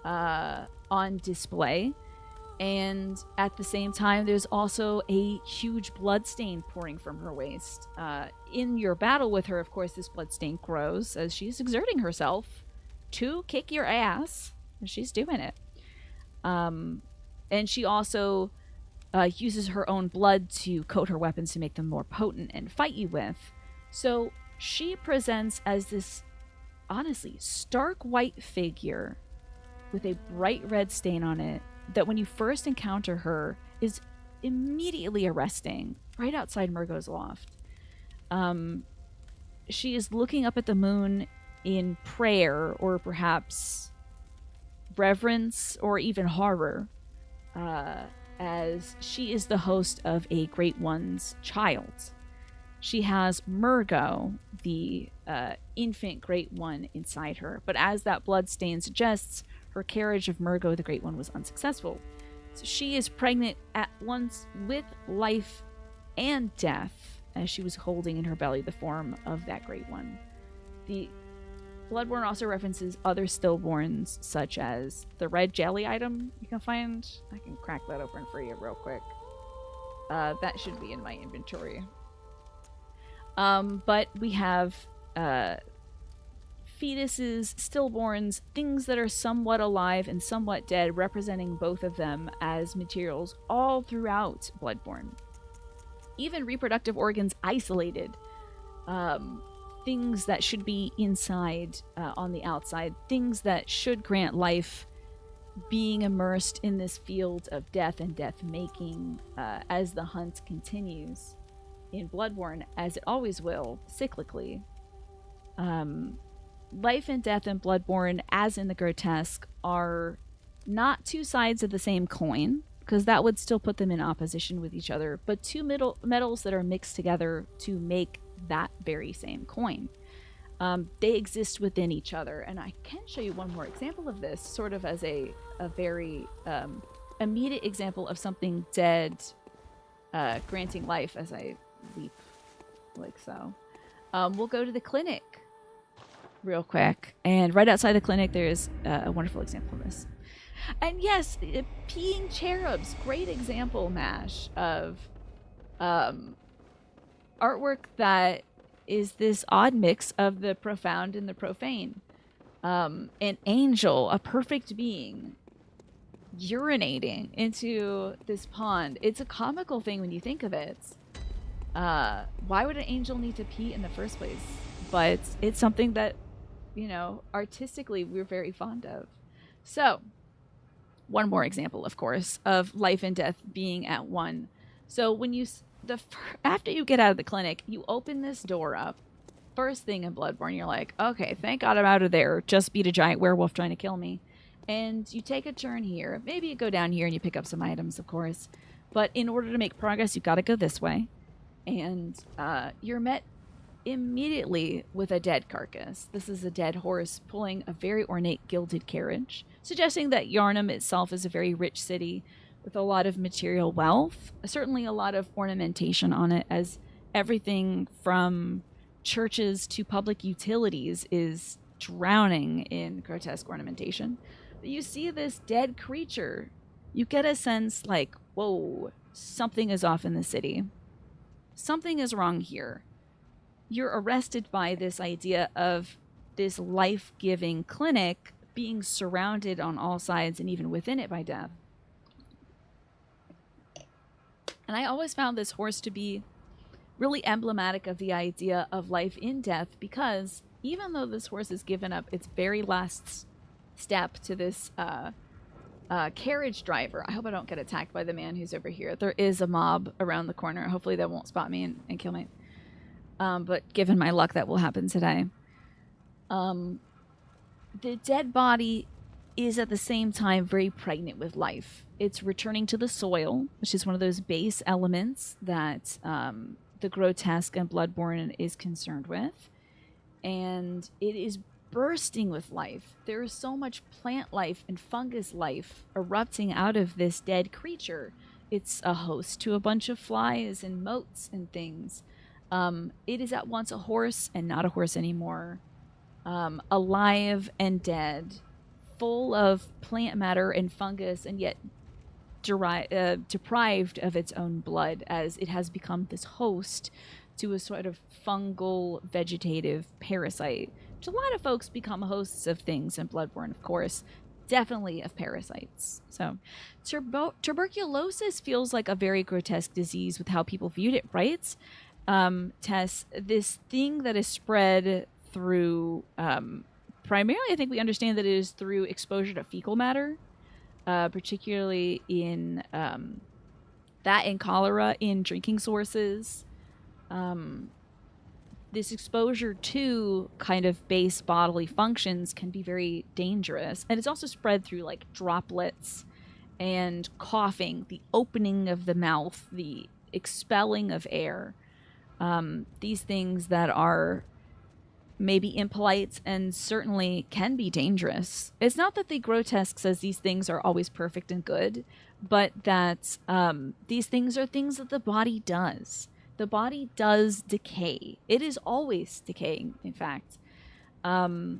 Speaker 1: on display. And at the same time, there's also a huge blood stain pouring from her waist. In your battle with her, of course, this blood stain grows as she's exerting herself to kick your ass. And she's doing it. And she also uses her own blood to coat her weapons to make them more potent and fight you with. So she presents as this, honestly, stark white figure with a bright red stain on it that when you first encounter her is immediately arresting right outside Murgo's loft. She is looking up at the moon in prayer or perhaps reverence or even horror, as she is the host of a Great One's child. She has Murgo, the infant Great One, inside her, but as that blood stain suggests, her carriage of Murgo, the Great One, was unsuccessful. So she is pregnant at once with life and death, as she was holding in her belly the form of that Great One. The Bloodborne also references other stillborns, such as the red jelly item you can find. I can crack that open for you real quick. That should be in my inventory. But we have fetuses, stillborns, things that are somewhat alive and somewhat dead, representing both of them as materials all throughout Bloodborne. Even reproductive organs isolated. Things that should be inside on the outside. Things that should grant life being immersed in this field of death and death making as the hunt continues in Bloodborne, as it always will, cyclically. Life and death in Bloodborne, as in the Grotesque, are not two sides of the same coin, because that would still put them in opposition with each other, but two metals that are mixed together to make that very same coin. They exist within each other, and I can show you one more example of this, sort of as a very immediate example of something dead granting life as I leap like so. We'll go to the clinic real quick, and right outside the clinic there's a wonderful example of this. And yes, peeing cherubs, great example, Mash, of artwork that is this odd mix of the profound and the profane. An angel, a perfect being, urinating into this pond. It's a comical thing when you think of it. Why would an angel need to pee in the first place? But it's something that, you know, artistically we're very fond of. So, one more example, of course, of life and death being at one. So when you after you get out of the clinic, you open this door up. First thing in Bloodborne, you're like, okay, thank God I'm out of there. Just beat a giant werewolf trying to kill me. And you take a turn here. Maybe you go down here and you pick up some items, of course. But in order to make progress, you've got to go this way. And you're met immediately with a dead carcass. This is a dead horse pulling a very ornate gilded carriage, suggesting that Yharnam itself is a very rich city with a lot of material wealth, certainly a lot of ornamentation on it, as everything from churches to public utilities is drowning in grotesque ornamentation. But you see this dead creature, you get a sense like, whoa, something is off in the city. Something is wrong here. You're arrested by this idea of this life-giving clinic being surrounded on all sides and even within it by death. And I always found this horse to be really emblematic of the idea of life in death, because even though this horse has given up its very last step to this carriage driver. I hope I don't get attacked by the man who's over here. There is a mob around the corner. Hopefully they won't spot me and kill me. But given my luck, that will happen today. The dead body is at the same time very pregnant with life. It's returning to the soil, which is one of those base elements that the Grotesque and Bloodborne is concerned with. And it is bursting with life. There is so much plant life and fungus life erupting out of this dead creature. It's a host to a bunch of flies and motes and things. It is at once a horse and not a horse anymore. Alive and dead, full of plant matter and fungus, and yet deprived of its own blood, as it has become this host to a sort of fungal vegetative parasite, which a lot of folks become hosts of things in Bloodborne, of course, definitely of parasites. So tuberculosis feels like a very grotesque disease with how people viewed it, right? Tess, this thing that is spread through primarily, I think we understand that it is through exposure to fecal matter, particularly in that and cholera in drinking sources. This exposure to kind of base bodily functions can be very dangerous. And it's also spread through like droplets and coughing, the opening of the mouth, the expelling of air. These things that are maybe impolite and certainly can be dangerous. It's not that the grotesque says these things are always perfect and good, but that these things are things that the body does. The body does decay. It is always decaying, in fact. Our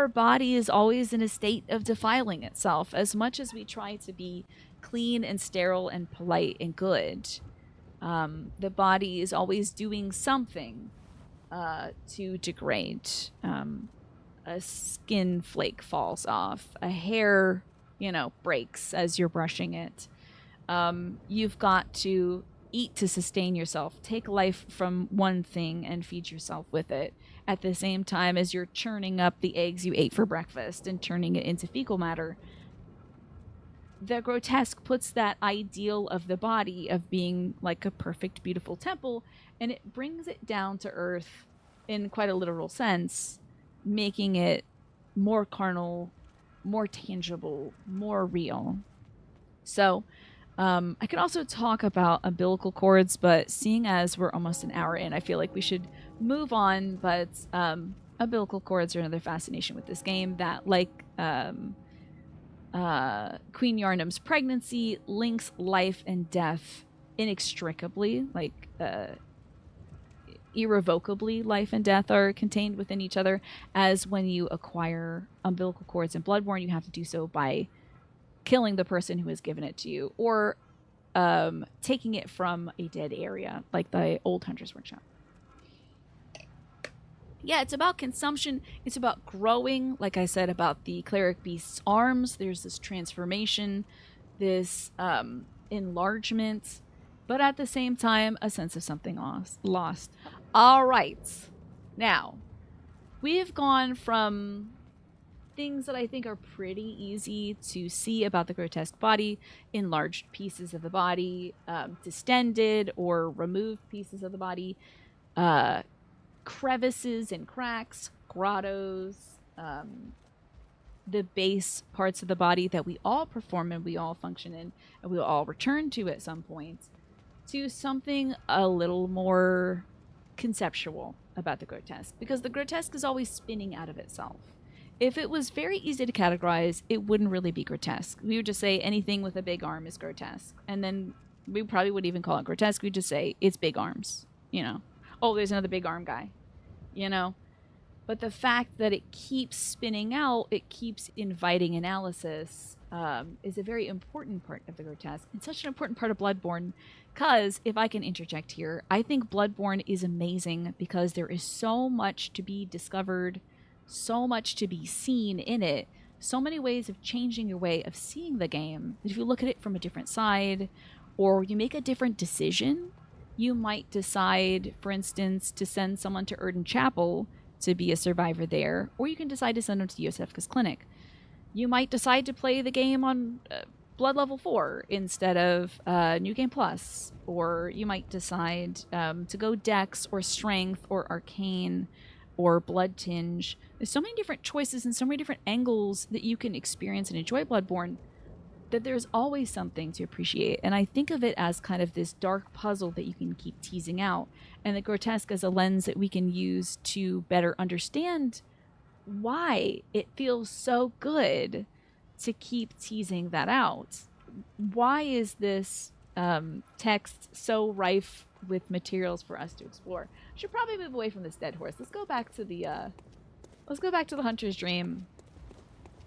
Speaker 1: body is always in a state of defiling itself. As much as we try to be clean and sterile and polite and good, the body is always doing something to degrade. A skin flake falls off. A hair, breaks as you're brushing it. You've got to eat to sustain yourself. Take life from one thing and feed yourself with it at the same time as you're churning up the eggs you ate for breakfast and turning it into fecal matter. The grotesque puts that ideal of the body of being like a perfect, beautiful temple, and it brings it down to earth in quite a literal sense, making it more carnal, more tangible, more real. So I could also talk about umbilical cords, but seeing as we're almost an hour in, I feel like we should move on. But umbilical cords are another fascination with this game that, like Queen Yarnum's pregnancy, links life and death inextricably, like irrevocably. Life and death are contained within each other, as when you acquire umbilical cords in Bloodborne, you have to do so by killing the person who has given it to you, or taking it from a dead area, like the old Hunter's Workshop. Yeah, it's about consumption. It's about growing. Like I said about the cleric beast's arms, there's this transformation, this enlargement, but at the same time, a sense of something lost. All right. Now, we've gone from things that I think are pretty easy to see about the grotesque body: enlarged pieces of the body, distended or removed pieces of the body, crevices and cracks, grottos, the base parts of the body that we all perform and we all function in and we all return to at some point, to something a little more conceptual about the grotesque, because the grotesque is always spinning out of itself. If it was very easy to categorize, it wouldn't really be grotesque. We would just say anything with a big arm is grotesque. And then we probably wouldn't even call it grotesque. We'd just say it's big arms, Oh, there's another big arm guy, But the fact that it keeps spinning out, it keeps inviting analysis, is a very important part of the grotesque. And such an important part of Bloodborne, because, if I can interject here, I think Bloodborne is amazing because there is so much to be discovered, so much to be seen in it, so many ways of changing your way of seeing the game. If you look at it from a different side, or you make a different decision, you might decide, for instance, to send someone to Erden Chapel to be a survivor there, or you can decide to send them to Yosefka's clinic. You might decide to play the game on Blood Level 4 instead of New Game Plus, or you might decide to go Dex or Strength or Arcane or Blood Tinge. There's so many different choices and so many different angles that you can experience and enjoy Bloodborne that there's always something to appreciate. And I think of it as kind of this dark puzzle that you can keep teasing out, and the grotesque as a lens that we can use to better understand why it feels so good to keep teasing that out. Why is this text so rife with materials for us to explore? I should probably move away from this dead horse. Let's go back to the Hunter's Dream,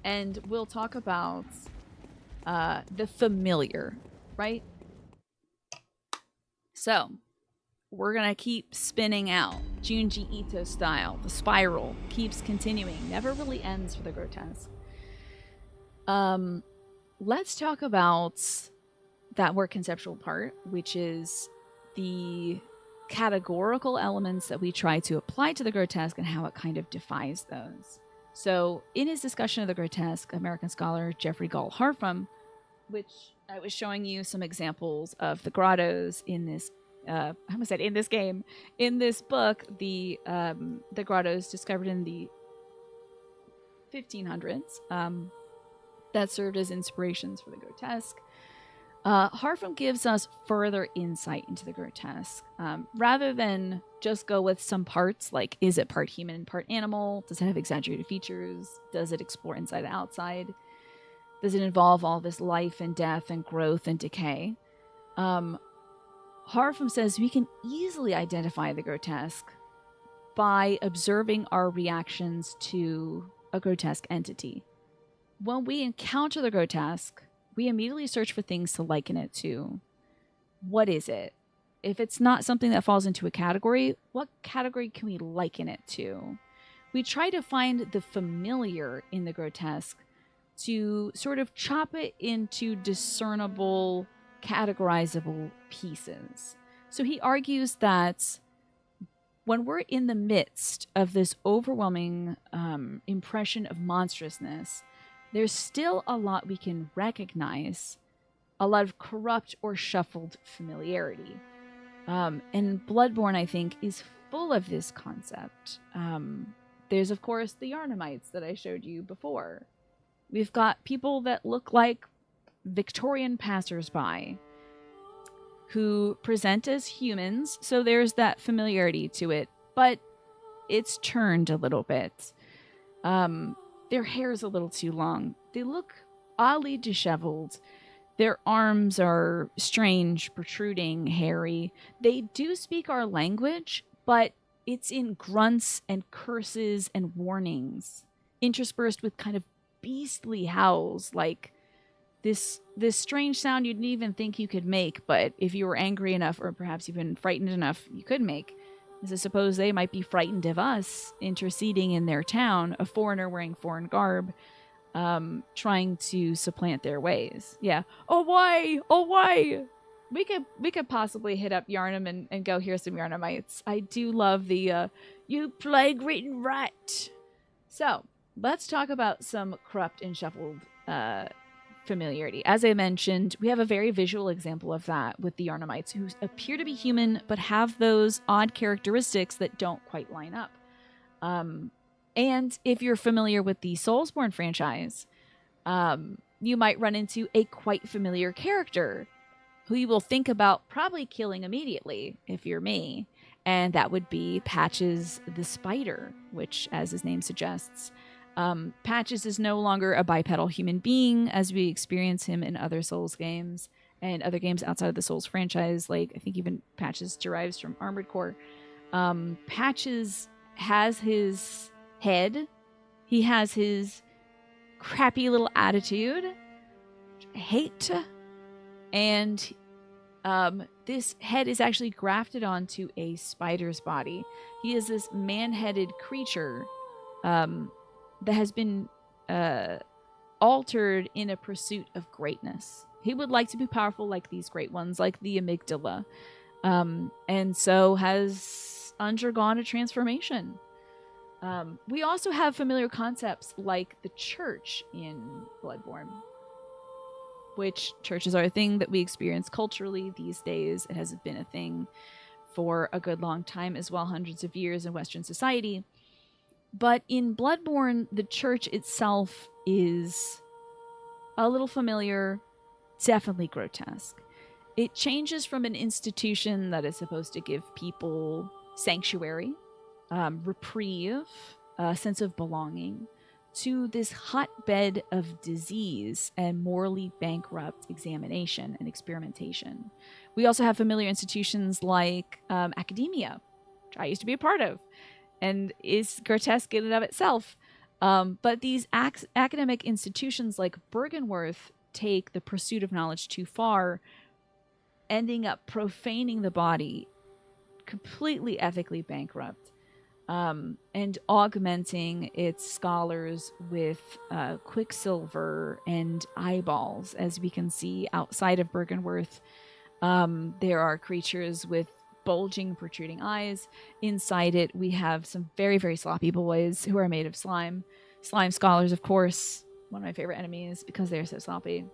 Speaker 1: and we'll talk about the familiar, right? So we're gonna keep spinning out Junji Ito style. The spiral keeps continuing, never really ends for the grotesque. Let's talk about that more conceptual part, which is the categorical elements that we try to apply to the grotesque and how it kind of defies those. So in his discussion of the grotesque, American scholar Jeffrey Gall Harfram, which I was showing you some examples of the grottos in this I almost said in this game. In this book, the grottos discovered in the 1500s that served as inspirations for the grotesque. Harfram gives us further insight into the grotesque. Rather than just go with some parts, like is it part human, part animal? Does it have exaggerated features? Does it explore inside and outside? Does it involve all this life and death and growth and decay? Harfram says we can easily identify the grotesque by observing our reactions to a grotesque entity. When we encounter the grotesque, we immediately search for things to liken it to. What is it? If it's not something that falls into a category, what category can we liken it to? We try to find the familiar in the grotesque to sort of chop it into discernible, categorizable pieces. So he argues that when we're in the midst of this overwhelming impression of monstrousness, there's still a lot we can recognize, a lot of corrupt or shuffled familiarity. And Bloodborne, I think, is full of this concept. There's, of course, the Yarnamites that I showed you before. We've got people that look like Victorian passersby who present as humans, so there's that familiarity to it, but it's turned a little bit. Their hair is a little too long. They look oddly disheveled. Their arms are strange, protruding, hairy. They do speak our language, but it's in grunts and curses and warnings, interspersed with kind of beastly howls, like this strange sound you didn't even think you could make, but if you were angry enough or perhaps even frightened enough, you could make. As I suppose they might be frightened of us interceding in their town, a foreigner wearing foreign garb, trying to supplant their ways. Yeah. Oh, why? Oh, why? We could possibly hit up Yarnum and go hear some Yarnamites. I do love the, you plague-ridden rat. So, let's talk about some corrupt and shuffled familiarity. As I mentioned, we have a very visual example of that with the Yarnamites, who appear to be human but have those odd characteristics that don't quite line up. And if you're familiar with the Soulsborne franchise, you might run into a quite familiar character who you will think about probably killing immediately if you're me, and that would be Patches the Spider, which, as his name suggests, Patches is no longer a bipedal human being as we experience him in other Souls games and other games outside of the Souls franchise. Like, I think even Patches derives from Armored Core. Patches has his head. He has his crappy little attitude, which I hate. And this head is actually grafted onto a spider's body. He is this man-headed creature that has been altered in a pursuit of greatness. He would like to be powerful like these great ones, like the amygdala, and so has undergone a transformation. We also have familiar concepts like the church in Bloodborne, which churches are a thing that we experience culturally these days. It has been a thing for a good long time as well, hundreds of years in Western society. But in Bloodborne, the church itself is a little familiar, definitely grotesque. It changes from an institution that is supposed to give people sanctuary, reprieve, a sense of belonging, to this hotbed of disease and morally bankrupt examination and experimentation. We also have familiar institutions like academia, which I used to be a part of, and is grotesque in and of itself. But these academic institutions like Bergenworth take the pursuit of knowledge too far, ending up profaning the body, completely ethically bankrupt, and augmenting its scholars with quicksilver and eyeballs. As we can see outside of Bergenworth, there are creatures with bulging, protruding eyes. Inside it, we have some very, very sloppy boys who are made of slime. Slime scholars, of course, one of my favorite enemies because they're so sloppy.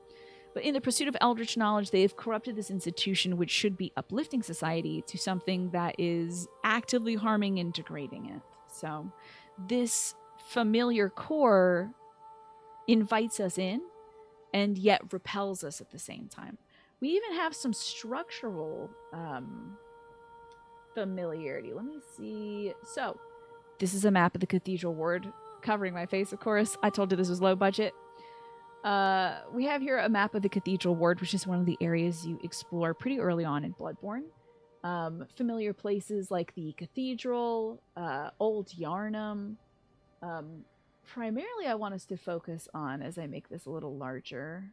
Speaker 1: But in the pursuit of eldritch knowledge, they have corrupted this institution, which should be uplifting society, to something that is actively harming and degrading it. So this familiar core invites us in and yet repels us at the same time. We even have some structural familiarity. Let me see. So this is a map of the Cathedral Ward, covering my face, of course. I told you this was low budget. We have here a map of the Cathedral Ward, which is one of the areas you explore pretty early on in Bloodborne. Familiar places like the Cathedral, Old Yarnum. Primarily, I want us to focus on, as I make this a little larger,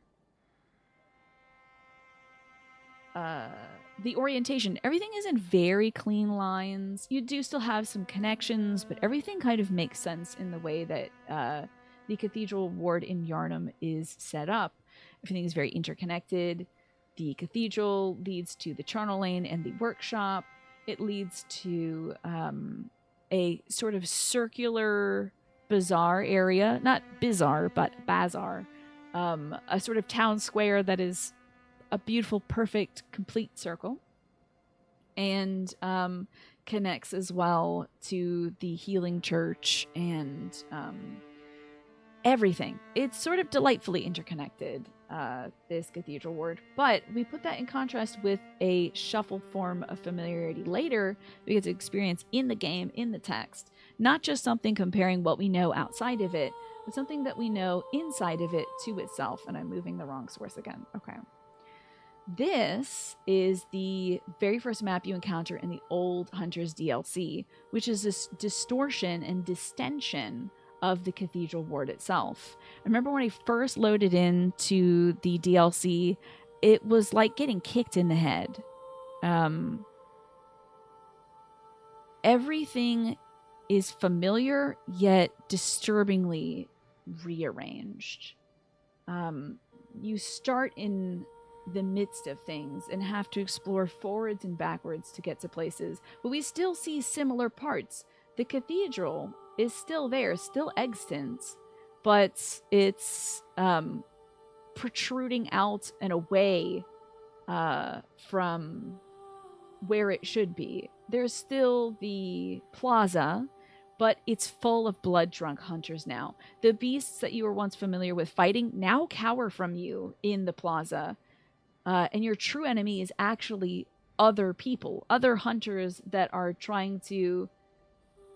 Speaker 1: the orientation. Everything is in very clean lines. You do still have some connections, but everything kind of makes sense in the way that the Cathedral Ward in Yarnum is set up. Everything is very interconnected. The cathedral leads to the charnel lane and the workshop. It leads to a sort of circular bazaar area. Not bizarre, but bazaar. A sort of town square that is a beautiful, perfect, complete circle. And connects as well to the healing church and everything. It's sort of delightfully interconnected, this Cathedral Ward. But we put that in contrast with a shuffled form of familiarity later we get to experience in the game, in the text. Not just something comparing what we know outside of it, but something that we know inside of it to itself. And I'm moving the wrong source again. Okay. This is the very first map you encounter in the Old Hunters DLC, which is this distortion and distension of the Cathedral Ward itself. I remember when I first loaded into the DLC, it was like getting kicked in the head. Everything is familiar, yet disturbingly rearranged. You start in the midst of things and have to explore forwards and backwards to get to places, but we still see similar parts. The cathedral is still there, still extant, but it's protruding out and away from where it should be. There's still the plaza, but it's full of blood-drunk hunters now. The beasts that you were once familiar with fighting now cower from you in the plaza. And your true enemy is actually other people, other hunters that are trying to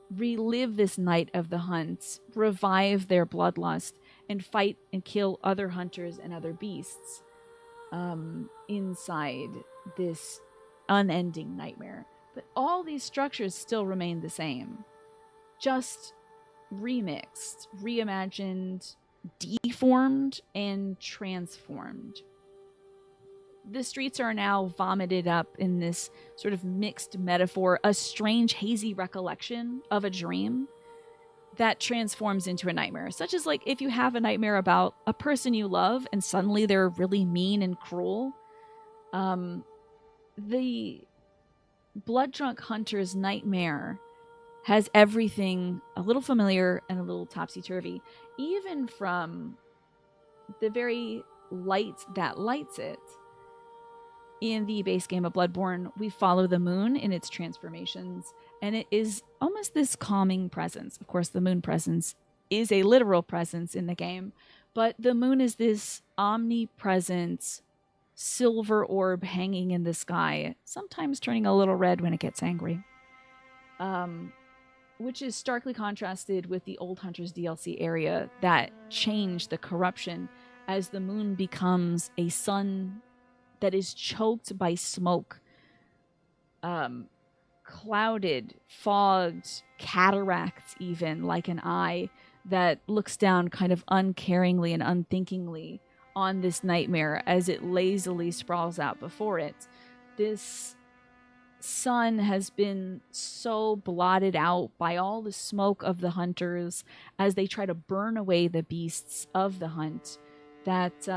Speaker 1: relive this night of the hunt, revive their bloodlust, and fight and kill other hunters and other beasts inside this unending nightmare. But all these structures still remain the same, just remixed, reimagined, deformed, and transformed. The streets are now vomited up in this sort of mixed metaphor, a strange, hazy recollection of a dream that transforms into a nightmare. Such as, like, if you have a nightmare about a person you love and suddenly they're really mean and cruel. The blood-drunk hunter's nightmare has everything a little familiar and a little topsy-turvy, even from the very light that lights it. In the base game of Bloodborne, we follow the moon in its transformations, and it is almost this calming presence. Of course, the moon presence is a literal presence in the game, but the moon is this omnipresent silver orb hanging in the sky, sometimes turning a little red when it gets angry. Which is starkly contrasted with the Old Hunters DLC area that changed the corruption as the moon becomes a sun that is choked by smoke, clouded, fogged, cataracts even, like an eye that looks down kind of uncaringly and unthinkingly on this nightmare as it lazily sprawls out before it. This sun has been so blotted out by all the smoke of the hunters as they try to burn away the beasts of the hunt that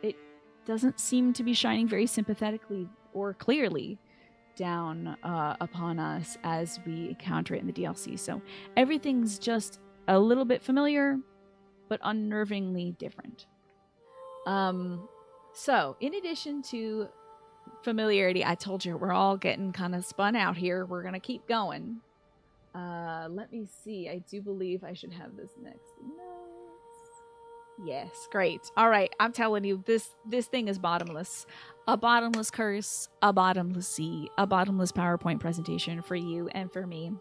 Speaker 1: it doesn't seem to be shining very sympathetically or clearly down upon us as we encounter it in the DLC. So everything's just a little bit familiar, but unnervingly different. So in addition to familiarity, I told you we're all getting kind of spun out here. We're going to keep going. Let me see. I do believe I should have this next notes. Yes, great. All right, I'm telling you, this thing is bottomless. A bottomless curse, a bottomless sea, a bottomless PowerPoint presentation for you and for me.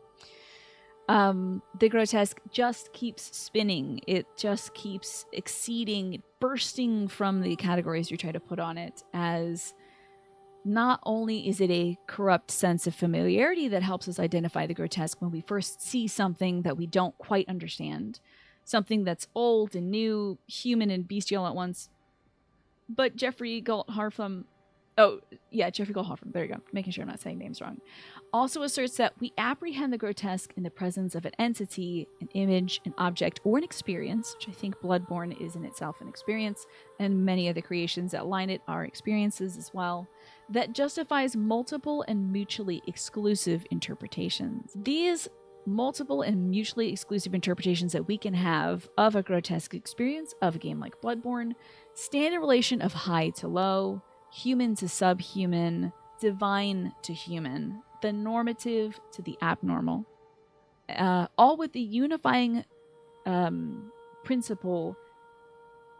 Speaker 1: The grotesque just keeps spinning. It just keeps exceeding, bursting from the categories you try to put on it, as not only is it a corrupt sense of familiarity that helps us identify the grotesque when we first see something that we don't quite understand, something that's old and new, human and bestial at once, but Jeffrey Goldhartham, there you go, making sure I'm not saying names wrong, also asserts that we apprehend the grotesque in the presence of an entity, an image, an object, or an experience, which I think Bloodborne is in itself an experience, and many of the creations that line it are experiences as well, that justifies multiple and mutually exclusive interpretations. These multiple and mutually exclusive interpretations that we can have of a grotesque experience of a game like Bloodborne stand in relation of high to low, human to subhuman, divine to human, the normative to the abnormal, all with the unifying principle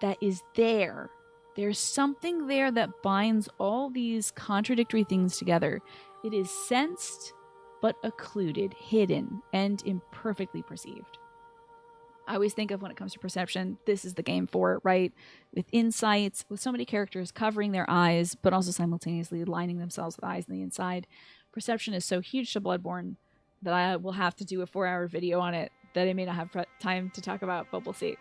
Speaker 1: that is there. There's something there that binds all these contradictory things together. It is sensed, but occluded, hidden, and imperfectly perceived. I always think of, when it comes to perception, this is the game for it, right? With insights, with so many characters covering their eyes, but also simultaneously lining themselves with eyes on the inside. Perception is so huge to Bloodborne that I will have to do a 4-hour video on it that I may not have time to talk about, but we'll see.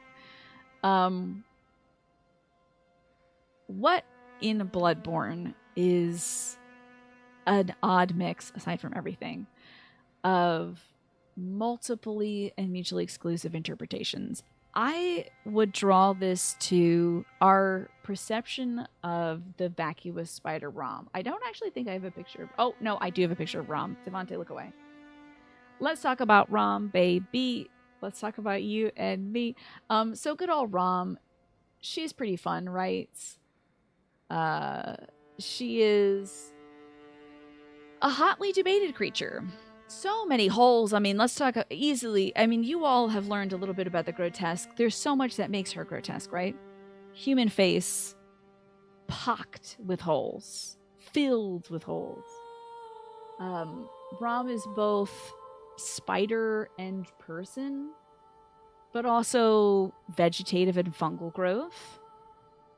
Speaker 1: What in Bloodborne is an odd mix, aside from everything, of multiply and mutually exclusive interpretations. I would draw this to our perception of the vacuous spider Rom. I don't actually think I have a picture of... Oh, no, I do have a picture of Rom. Devontae, look away. Let's talk about Rom, baby. Let's talk about you and me. So good old Rom. She's pretty fun, right? She is a hotly debated creature. So many holes. I mean, let's talk easily. I mean, you all have learned a little bit about the grotesque. There's so much that makes her grotesque, right? Human face, pocked with holes, filled with holes. Rom is both spider and person, but also vegetative and fungal growth.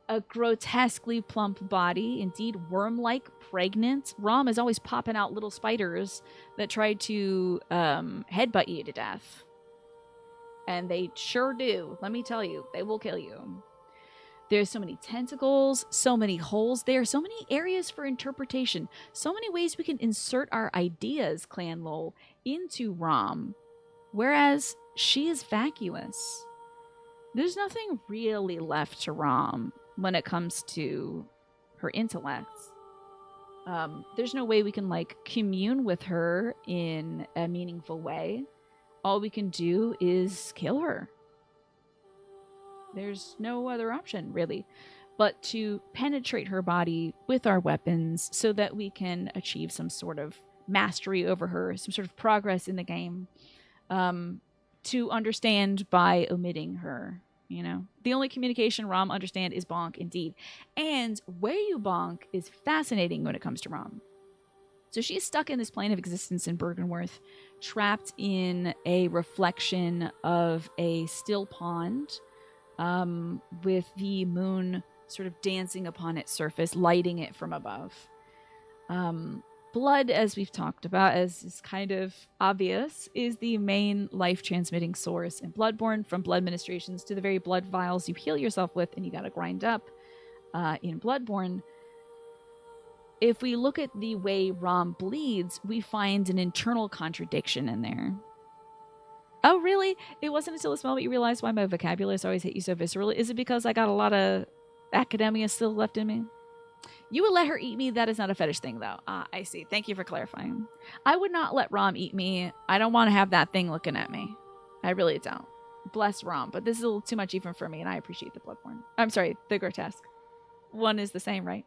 Speaker 1: A grotesquely plump body, indeed worm-like, pregnant. Rom is always popping out little spiders that try to headbutt you to death. And they sure do. Let me tell you, they will kill you. There's so many tentacles, so many holes there, so many areas for interpretation, so many ways we can insert our ideas, Clan Lol, into Rom. Whereas she is vacuous. There's nothing really left to Rom when it comes to her intellect. There's no way we can commune with her in a meaningful way. all we can do is kill her. There's no other option, really, but to penetrate her body with our weapons so that we can achieve some sort of mastery over her, some sort of progress in the game, to understand by omitting her. You know, the only communication Rom understand is bonk, indeed. And where you bonk is fascinating when it comes to Rom. So she's stuck in this plane of existence in Bergenworth, trapped in a reflection of a still pond, with the moon sort of dancing upon its surface, lighting it from above. Blood, as we've talked about, as is kind of obvious, is the main life-transmitting source in Bloodborne, from blood ministrations to the very blood vials you heal yourself with and you gotta grind up in Bloodborne. If we look at the way Rom bleeds, we find an internal contradiction in there. Oh, really? It wasn't until this moment you realized why my vocabulary always hit you so viscerally? Is it because I got a lot of academia still left in me? You would let her eat me. That is not a fetish thing, though. Ah, I see. Thank you for clarifying. I would not let Rom eat me. I don't want to have that thing looking at me. I really don't. Bless Rom, but this is a little too much even for me, and I appreciate the Bloodborne. I'm sorry, the Grotesque. One is the same, right?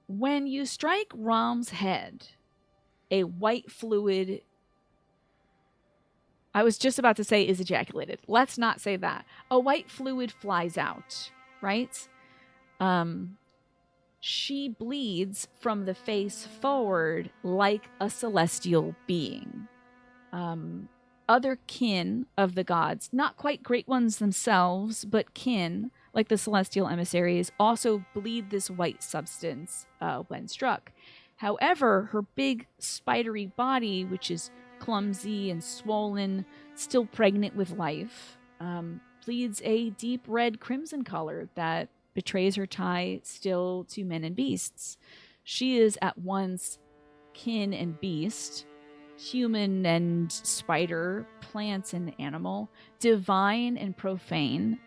Speaker 1: When you strike Rom's head, a white fluid, I was just about to say is ejaculated. Let's not say that. A white fluid flies out, right? She bleeds from the face forward like a celestial being. Other kin of the gods, not quite great ones themselves, but kin, like the celestial emissaries, also bleed this white substance when struck. However, her big spidery body, which is clumsy and swollen, still pregnant with life, bleeds a deep red crimson color that betrays her tie still to men and beasts. She is at once kin and beast, human and spider, plant and animal, divine and profane,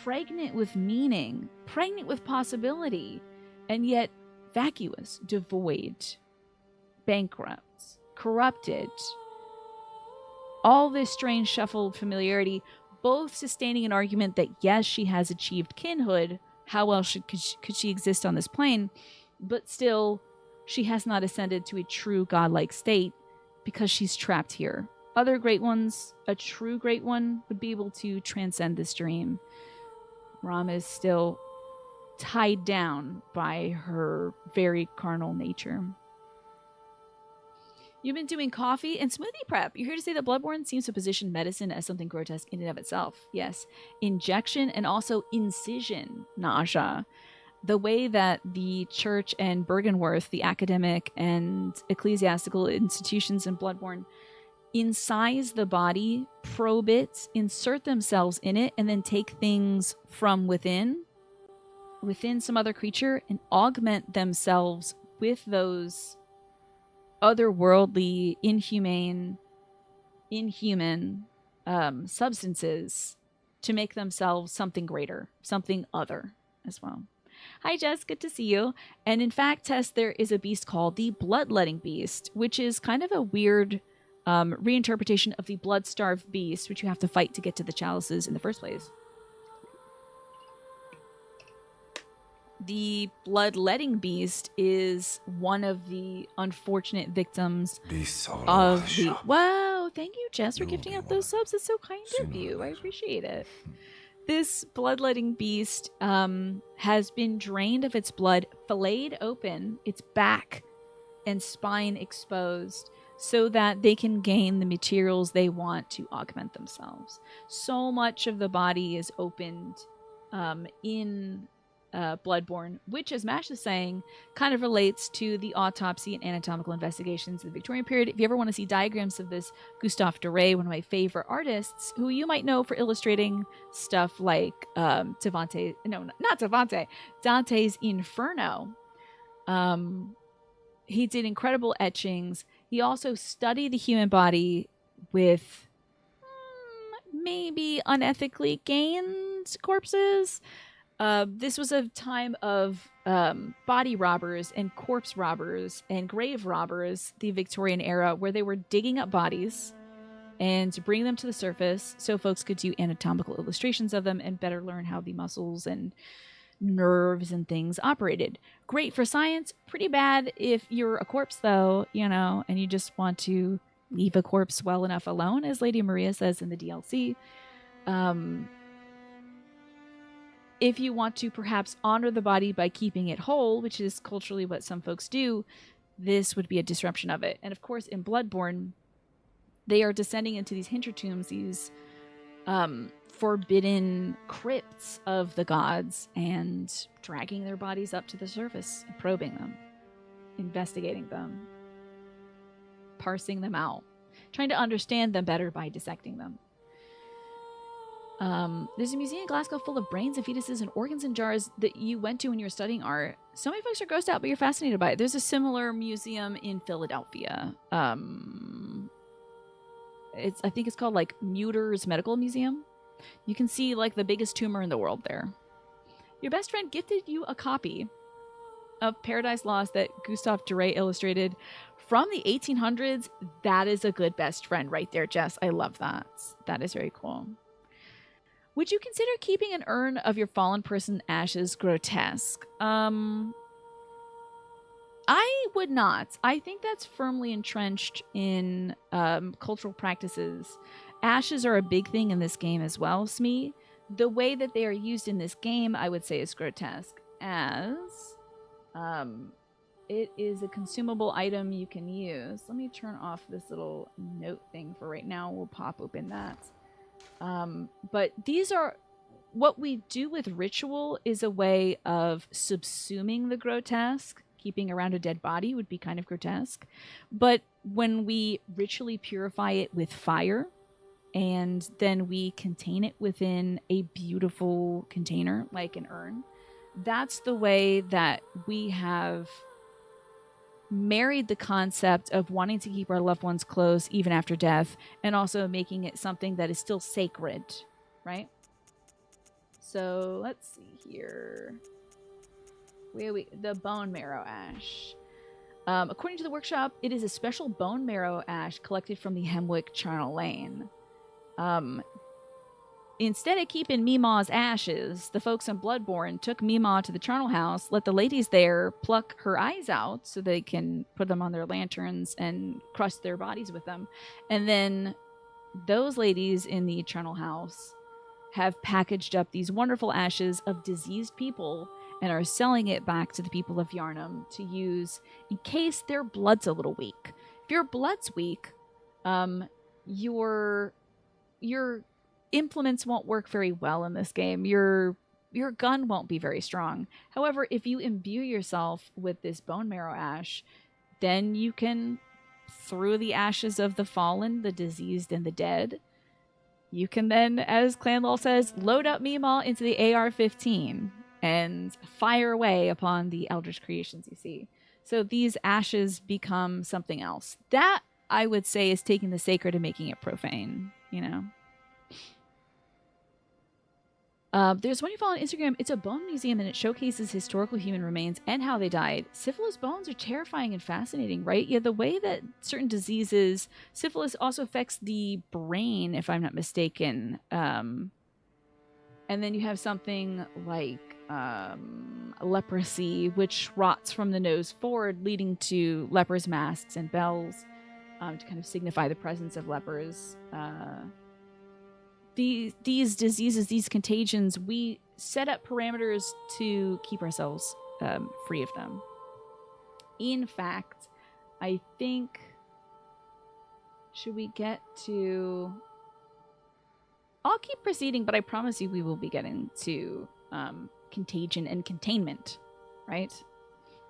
Speaker 1: pregnant with meaning, pregnant with possibility, and yet vacuous, devoid, bankrupt, corrupted. All this strange shuffled familiarity, both sustaining an argument that yes, she has achieved kinhood. How else could she exist on this plane? But still, she has not ascended to a true godlike state because she's trapped here. Other great ones, a true great one, would be able to transcend this dream. Rom is still tied down by her very carnal nature. You've been doing coffee and smoothie prep. You're here to say that Bloodborne seems to position medicine as something grotesque in and of itself. Yes. Injection and also incision nausea. The way that the church and Bergenworth, the academic and ecclesiastical institutions in Bloodborne, incise the body, probe it, insert themselves in it, and then take things from within some other creature, and augment themselves with those otherworldly, inhuman substances to make themselves something greater, something other as well. Hi, Jess. Good to see you. And in fact, Tess, there is a beast called the Bloodletting Beast, which is kind of a weird reinterpretation of the Blood-Starved Beast, which you have to fight to get to the chalices in the first place. The Bloodletting Beast is one of the unfortunate victims of the... Wow, thank you, Jess, for gifting out those subs. It's so kind of you. I appreciate it. This Bloodletting Beast has been drained of its blood, filleted open, its back and spine exposed, so that they can gain the materials they want to augment themselves. So much of the body is opened in Bloodborne, which, as Mash is saying, kind of relates to the autopsy and anatomical investigations of the Victorian period. If you ever want to see diagrams of this, Gustave Doré, one of my favorite artists, who you might know for illustrating stuff like Dante's Inferno. He did incredible etchings. He also studied the human body with maybe unethically gained corpses. This was a time of body robbers and corpse robbers and grave robbers, the Victorian era, where they were digging up bodies and bringing them to the surface so folks could do anatomical illustrations of them and better learn how the muscles and nerves and things operated. Great for science, pretty bad if you're a corpse, though, and you just want to leave a corpse well enough alone, as Lady Maria says in the DLC. If you want to perhaps honor the body by keeping it whole, which is culturally what some folks do, this would be a disruption of it. And of course, in Bloodborne, they are descending into these hintertombs, these forbidden crypts of the gods, and dragging their bodies up to the surface, and probing them, investigating them, parsing them out, trying to understand them better by dissecting them. There's a museum in Glasgow full of brains and fetuses and organs in jars that you went to when you were studying art. So many folks are grossed out, but you're fascinated by it. There's a similar museum in Philadelphia. I think it's called like Muter's Medical Museum. You can see like the biggest tumor in the world there. Your best friend gifted you a copy of Paradise Lost that Gustave Doré illustrated from the 1800s. That is a good best friend right there, Jess. I love that. That is very cool. Would you consider keeping an urn of your fallen person ashes grotesque? I would not. I think that's firmly entrenched in cultural practices. Ashes are a big thing in this game as well, Smee. The way that they are used in this game, I would say, is grotesque, as it is a consumable item you can use. Let me turn off this little note thing for right now. We'll pop open that. But these are what we do with ritual is a way of subsuming the grotesque. Keeping around a dead body would be kind of grotesque. But when we ritually purify it with fire and then we contain it within a beautiful container like an urn, that's the way that we have married the concept of wanting to keep our loved ones close even after death, and also making it something that is still sacred, right? So let's see here. The bone marrow ash. According to the workshop, it is a special bone marrow ash collected from the Hemwick charnel lane. Instead of keeping Meemaw's ashes, the folks in Bloodborne took Meemaw to the charnel house, let the ladies there pluck her eyes out so they can put them on their lanterns and crush their bodies with them. And then those ladies in the charnel house have packaged up these wonderful ashes of diseased people and are selling it back to the people of Yharnam to use in case their blood's a little weak. If your blood's weak, your implements won't work very well in this game. Your gun won't be very strong. However, if you imbue yourself with this bone marrow ash, then you can, through the ashes of the fallen, the diseased, and the dead, you can then, as Clanlol says, load up Meemaw into the AR-15 and fire away upon the eldritch creations you see. So these ashes become something else. That, I would say, is taking the sacred and making it profane, There's one you follow on Instagram. It's a bone museum and it showcases historical human remains and how they died. Syphilis bones are terrifying and fascinating, right? Yeah, the way that certain diseases, syphilis also affects the brain, if I'm not mistaken. And then you have something like leprosy, which rots from the nose forward, leading to lepers' masks and bells to kind of signify the presence of lepers. These diseases, these contagions, we set up parameters to keep ourselves free of them. In fact, I think, should we get to... I'll keep proceeding, but I promise you we will be getting to contagion and containment, right?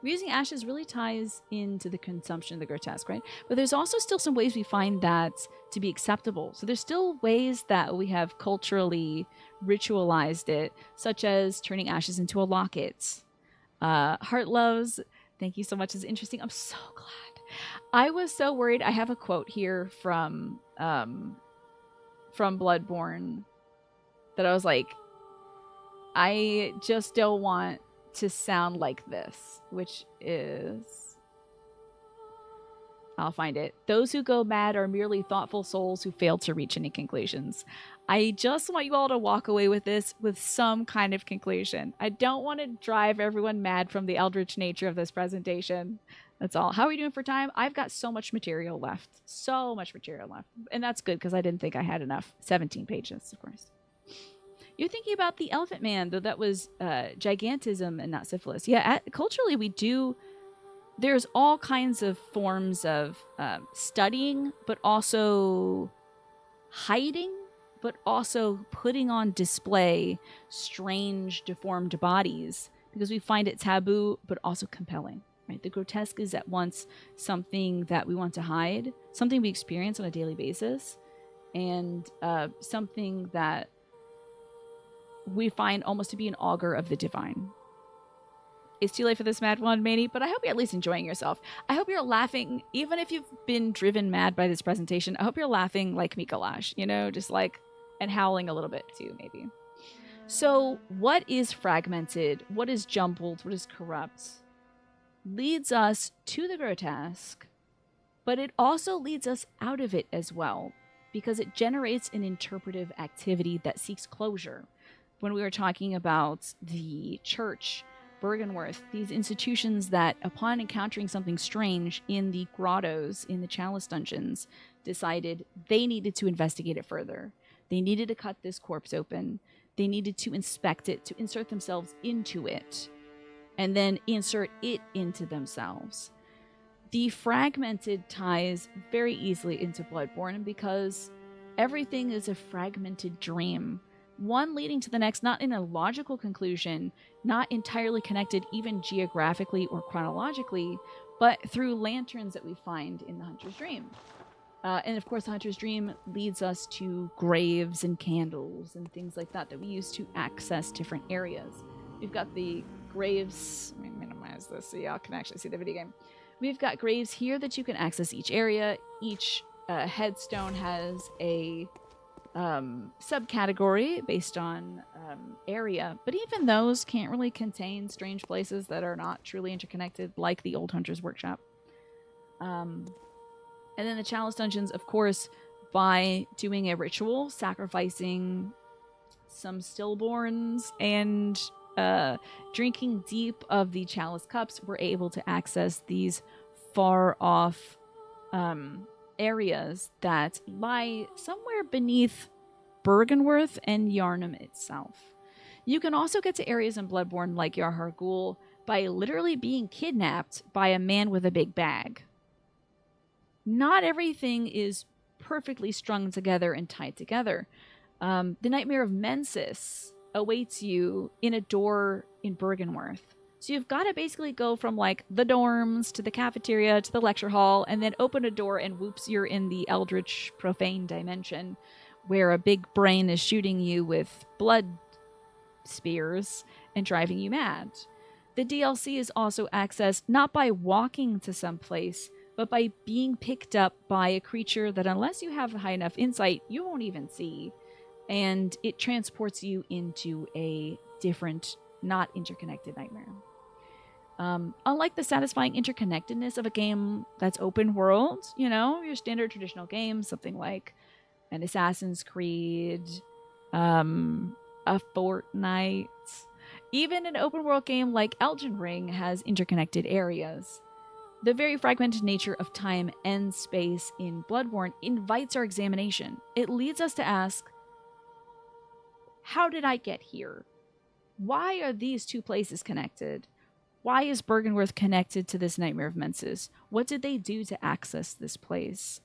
Speaker 1: Reusing ashes really ties into the consumption of the grotesque, right? But there's also still some ways we find that to be acceptable. So there's still ways that we have culturally ritualized it, such as turning ashes into a locket. Heart Loves, thank you so much. It's interesting. I'm so glad. I was so worried. I have a quote here from Bloodborne that I was like, I just don't want to sound like this, which is... I'll find it. Those who go mad are merely thoughtful souls who fail to reach any conclusions. I just want you all to walk away with this with some kind of conclusion. I don't want to drive everyone mad from the eldritch nature of this presentation. That's all. How are we doing for time? I've got so much material left. So much material left. And that's good because I didn't think I had enough. 17 pages, of course. You're thinking about the Elephant Man, though that was gigantism and not syphilis. Yeah, culturally we do... There's all kinds of forms of studying, but also hiding, but also putting on display strange, deformed bodies because we find it taboo, but also compelling. Right? The grotesque is at once something that we want to hide, something we experience on a daily basis, and something that we find almost to be an augur of the divine. It's too late for this mad one, Manny, but I hope you're at least enjoying yourself. I hope you're laughing, even if you've been driven mad by this presentation. I hope you're laughing like Mikolash, you know, just like, and howling a little bit too, maybe. So what is fragmented? What is jumbled? What is corrupt? Leads us to the grotesque, but it also leads us out of it as well, because it generates an interpretive activity that seeks closure. When we were talking about the church, Bergenworth, these institutions that, upon encountering something strange in the grottos, in the chalice dungeons, decided they needed to investigate it further. They needed to cut this corpse open. They needed to inspect it, to insert themselves into it, and then insert it into themselves. The fragmented ties very easily into Bloodborne because everything is a fragmented dream. One leading to the next, not in a logical conclusion, not entirely connected even geographically or chronologically, but through lanterns that we find in the Hunter's Dream. And of course, the Hunter's Dream leads us to graves and candles and things like that that we use to access different areas. We've got the graves... Let me minimize this so y'all can actually see the video game. We've got graves here that you can access each area. Each headstone has a subcategory based on area, but even those can't really contain strange places that are not truly interconnected, like the Old Hunter's Workshop. And then the Chalice Dungeons, of course, by doing a ritual, sacrificing some stillborns and drinking deep of the Chalice Cups, we're able to access these far off areas that lie somewhere beneath Bergenworth and Yharnam itself. You can also get to areas in Bloodborne like Yarhar Ghul by literally being kidnapped by a man with a big bag. Not everything is perfectly strung together and tied together. The Nightmare of Mensis awaits you in a door in Bergenworth. So you've got to basically go from like the dorms to the cafeteria to the lecture hall and then open a door and whoops, you're in the eldritch profane dimension where a big brain is shooting you with blood spears and driving you mad. The DLC is also accessed not by walking to some place, but by being picked up by a creature that unless you have high enough insight, you won't even see. And it transports you into a different, not interconnected nightmare. Unlike the satisfying interconnectedness of a game that's open world, you know, your standard traditional game, something like an Assassin's Creed, a Fortnite, even an open world game like Elden Ring has interconnected areas. The very fragmented nature of time and space in Bloodborne invites our examination. It leads us to ask, how did I get here? Why are these two places connected? Why is Bergenworth connected to this Nightmare of Mensis? What did they do to access this place?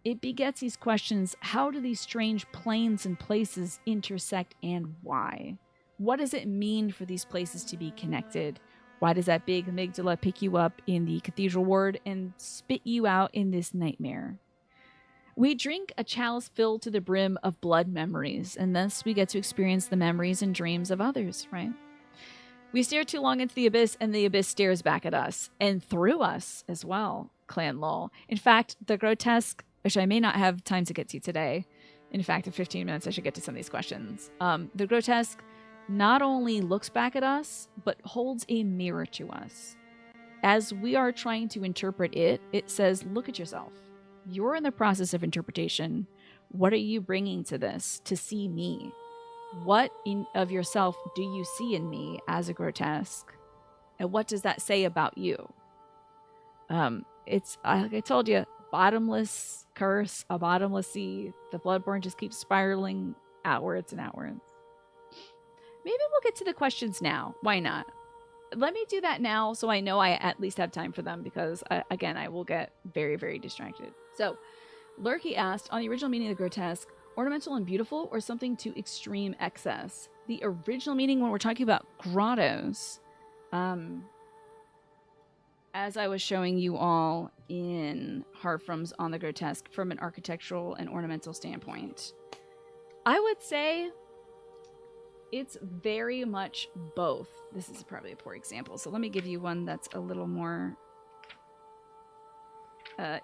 Speaker 1: It begets these questions. How do these strange planes and places intersect and why? What does it mean for these places to be connected? Why does that big amygdala pick you up in the cathedral ward and spit you out in this nightmare? We drink a chalice filled to the brim of blood memories, and thus we get to experience the memories and dreams of others, right? We stare too long into the abyss, and the abyss stares back at us, and through us as well, Clan Lol. In fact, the grotesque, which I may not have time to get to today, In fact, in 15 minutes, I should get to some of these questions. The grotesque not only looks back at us, but holds a mirror to us. As we are trying to interpret it, it says, look at yourself. You're in the process of interpretation. What are you bringing to this to see me? What of yourself do you see in me as a grotesque? And what does that say about you? It's, like I told you, bottomless curse, a bottomless sea. The Bloodborne just keeps spiraling outwards and outwards. Maybe we'll get to the questions now. Why not? Let me do that now so I know I at least have time for them, because, again, I will get very, very distracted. So, Lurky asked, on the original meaning of the grotesque, ornamental and beautiful, or something to extreme excess? The original meaning, when we're talking about grottos, as I was showing you all in Harfram's On the Grotesque from an architectural and ornamental standpoint, I would say it's very much both. This is probably a poor example, so let me give you one that's a little more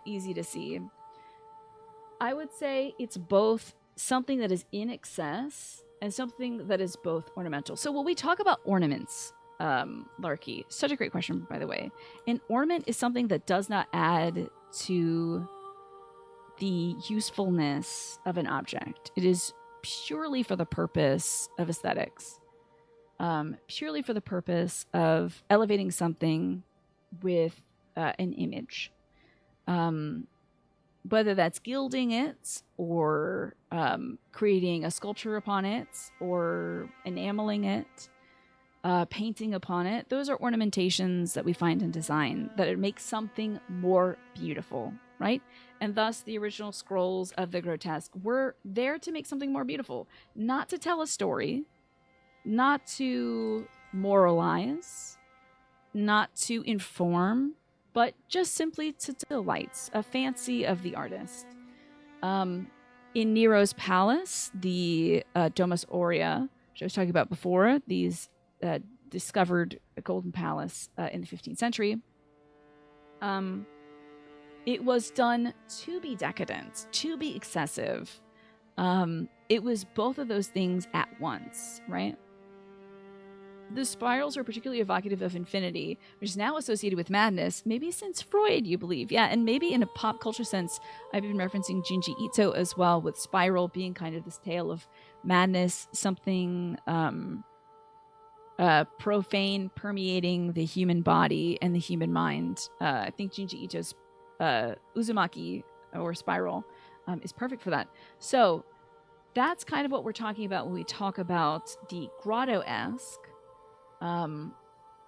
Speaker 1: easy to see. I would say it's both something that is in excess and something that is both ornamental. So when we talk about ornaments, Larky, such a great question, by the way. An ornament is something that does not add to the usefulness of an object. It is purely for the purpose of aesthetics, purely for the purpose of elevating something with an image. Whether that's gilding it, or creating a sculpture upon it, or enameling it, painting upon it. Those are ornamentations that we find in design, that it makes something more beautiful, right? And thus the original scrolls of the grotesque were there to make something more beautiful, not to tell a story, not to moralize, not to inform, but just simply to delight, a fancy of the artist. In Nero's palace, the Domus Aurea, which I was talking about before, these discovered golden palace in the 15th century, it was done to be decadent, to be excessive. It was both of those things at once, right? The spirals are particularly evocative of infinity, which is now associated with madness, maybe since Freud, you believe. Yeah, and maybe in a pop culture sense, I've been referencing Junji Ito as well, with spiral being kind of this tale of madness, something profane permeating the human body and the human mind. I think Junji Ito's Uzumaki, or Spiral, is perfect for that. So that's kind of what we're talking about when we talk about the grotto-esque.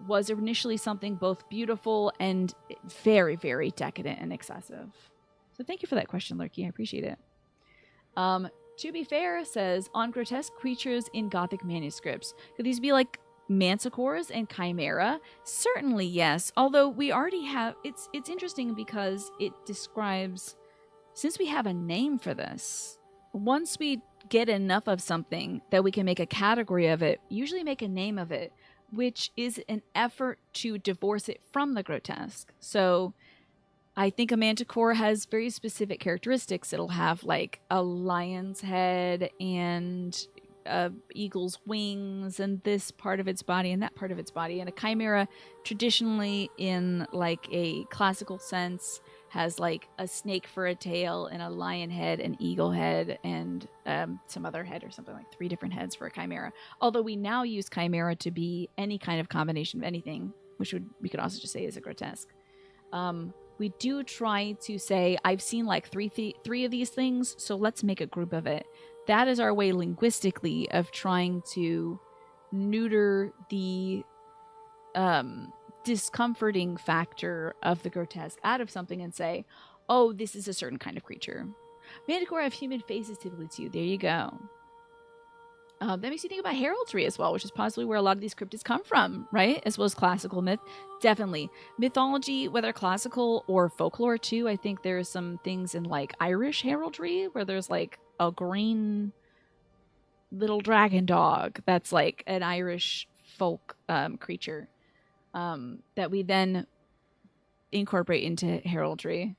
Speaker 1: Was initially something both beautiful and very, very decadent and excessive. So thank you for that question, Lurky. I appreciate it. To be fair, says, on grotesque creatures in Gothic manuscripts, could these be like manticores and chimera? Certainly, yes. Although we already have, it's interesting because it describes, since we have a name for this, once we get enough of something that we can make a category of it, usually make a name of it, which is an effort to divorce it from the grotesque. So I think a manticore has very specific characteristics. It'll have like a lion's head and eagle's wings and this part of its body and that part of its body. And a chimera, traditionally in like a classical sense, has like a snake for a tail and a lion head, an eagle head, and some other head, or something like 3 different heads for a chimera. Although we now use chimera to be any kind of combination of anything, which we could also just say is a grotesque. We do try to say, I've seen like three of these things, so let's make a group of it. That is our way linguistically of trying to neuter the discomforting factor of the grotesque out of something and say, oh, this is a certain kind of creature. Manticore have human faces typically too. There you go. That makes you think about heraldry as well, which is possibly where a lot of these cryptids come from, right? As well as classical myth. Definitely. Mythology, whether classical or folklore too, I think there's some things in like Irish heraldry where there's like a green little dragon dog that's like an Irish folk creature that we then incorporate into heraldry.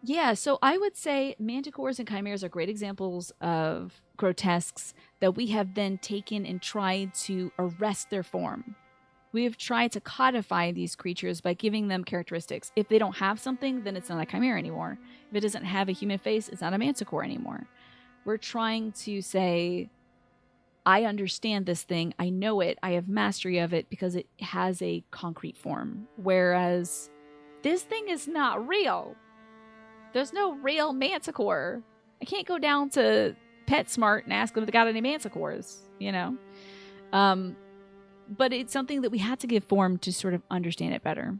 Speaker 1: Yeah, so I would say manticores and chimeras are great examples of grotesques that we have then taken and tried to arrest their form. We have tried to codify these creatures by giving them characteristics. If they don't have something, then it's not a chimera anymore. If it doesn't have a human face, it's not a manticore anymore. We're trying to say, I understand this thing, I know it, I have mastery of it because it has a concrete form. Whereas this thing is not real. There's no real manticore. I can't go down to PetSmart and ask them if they got any manticores, you know? But it's something that we had to give form to sort of understand it better.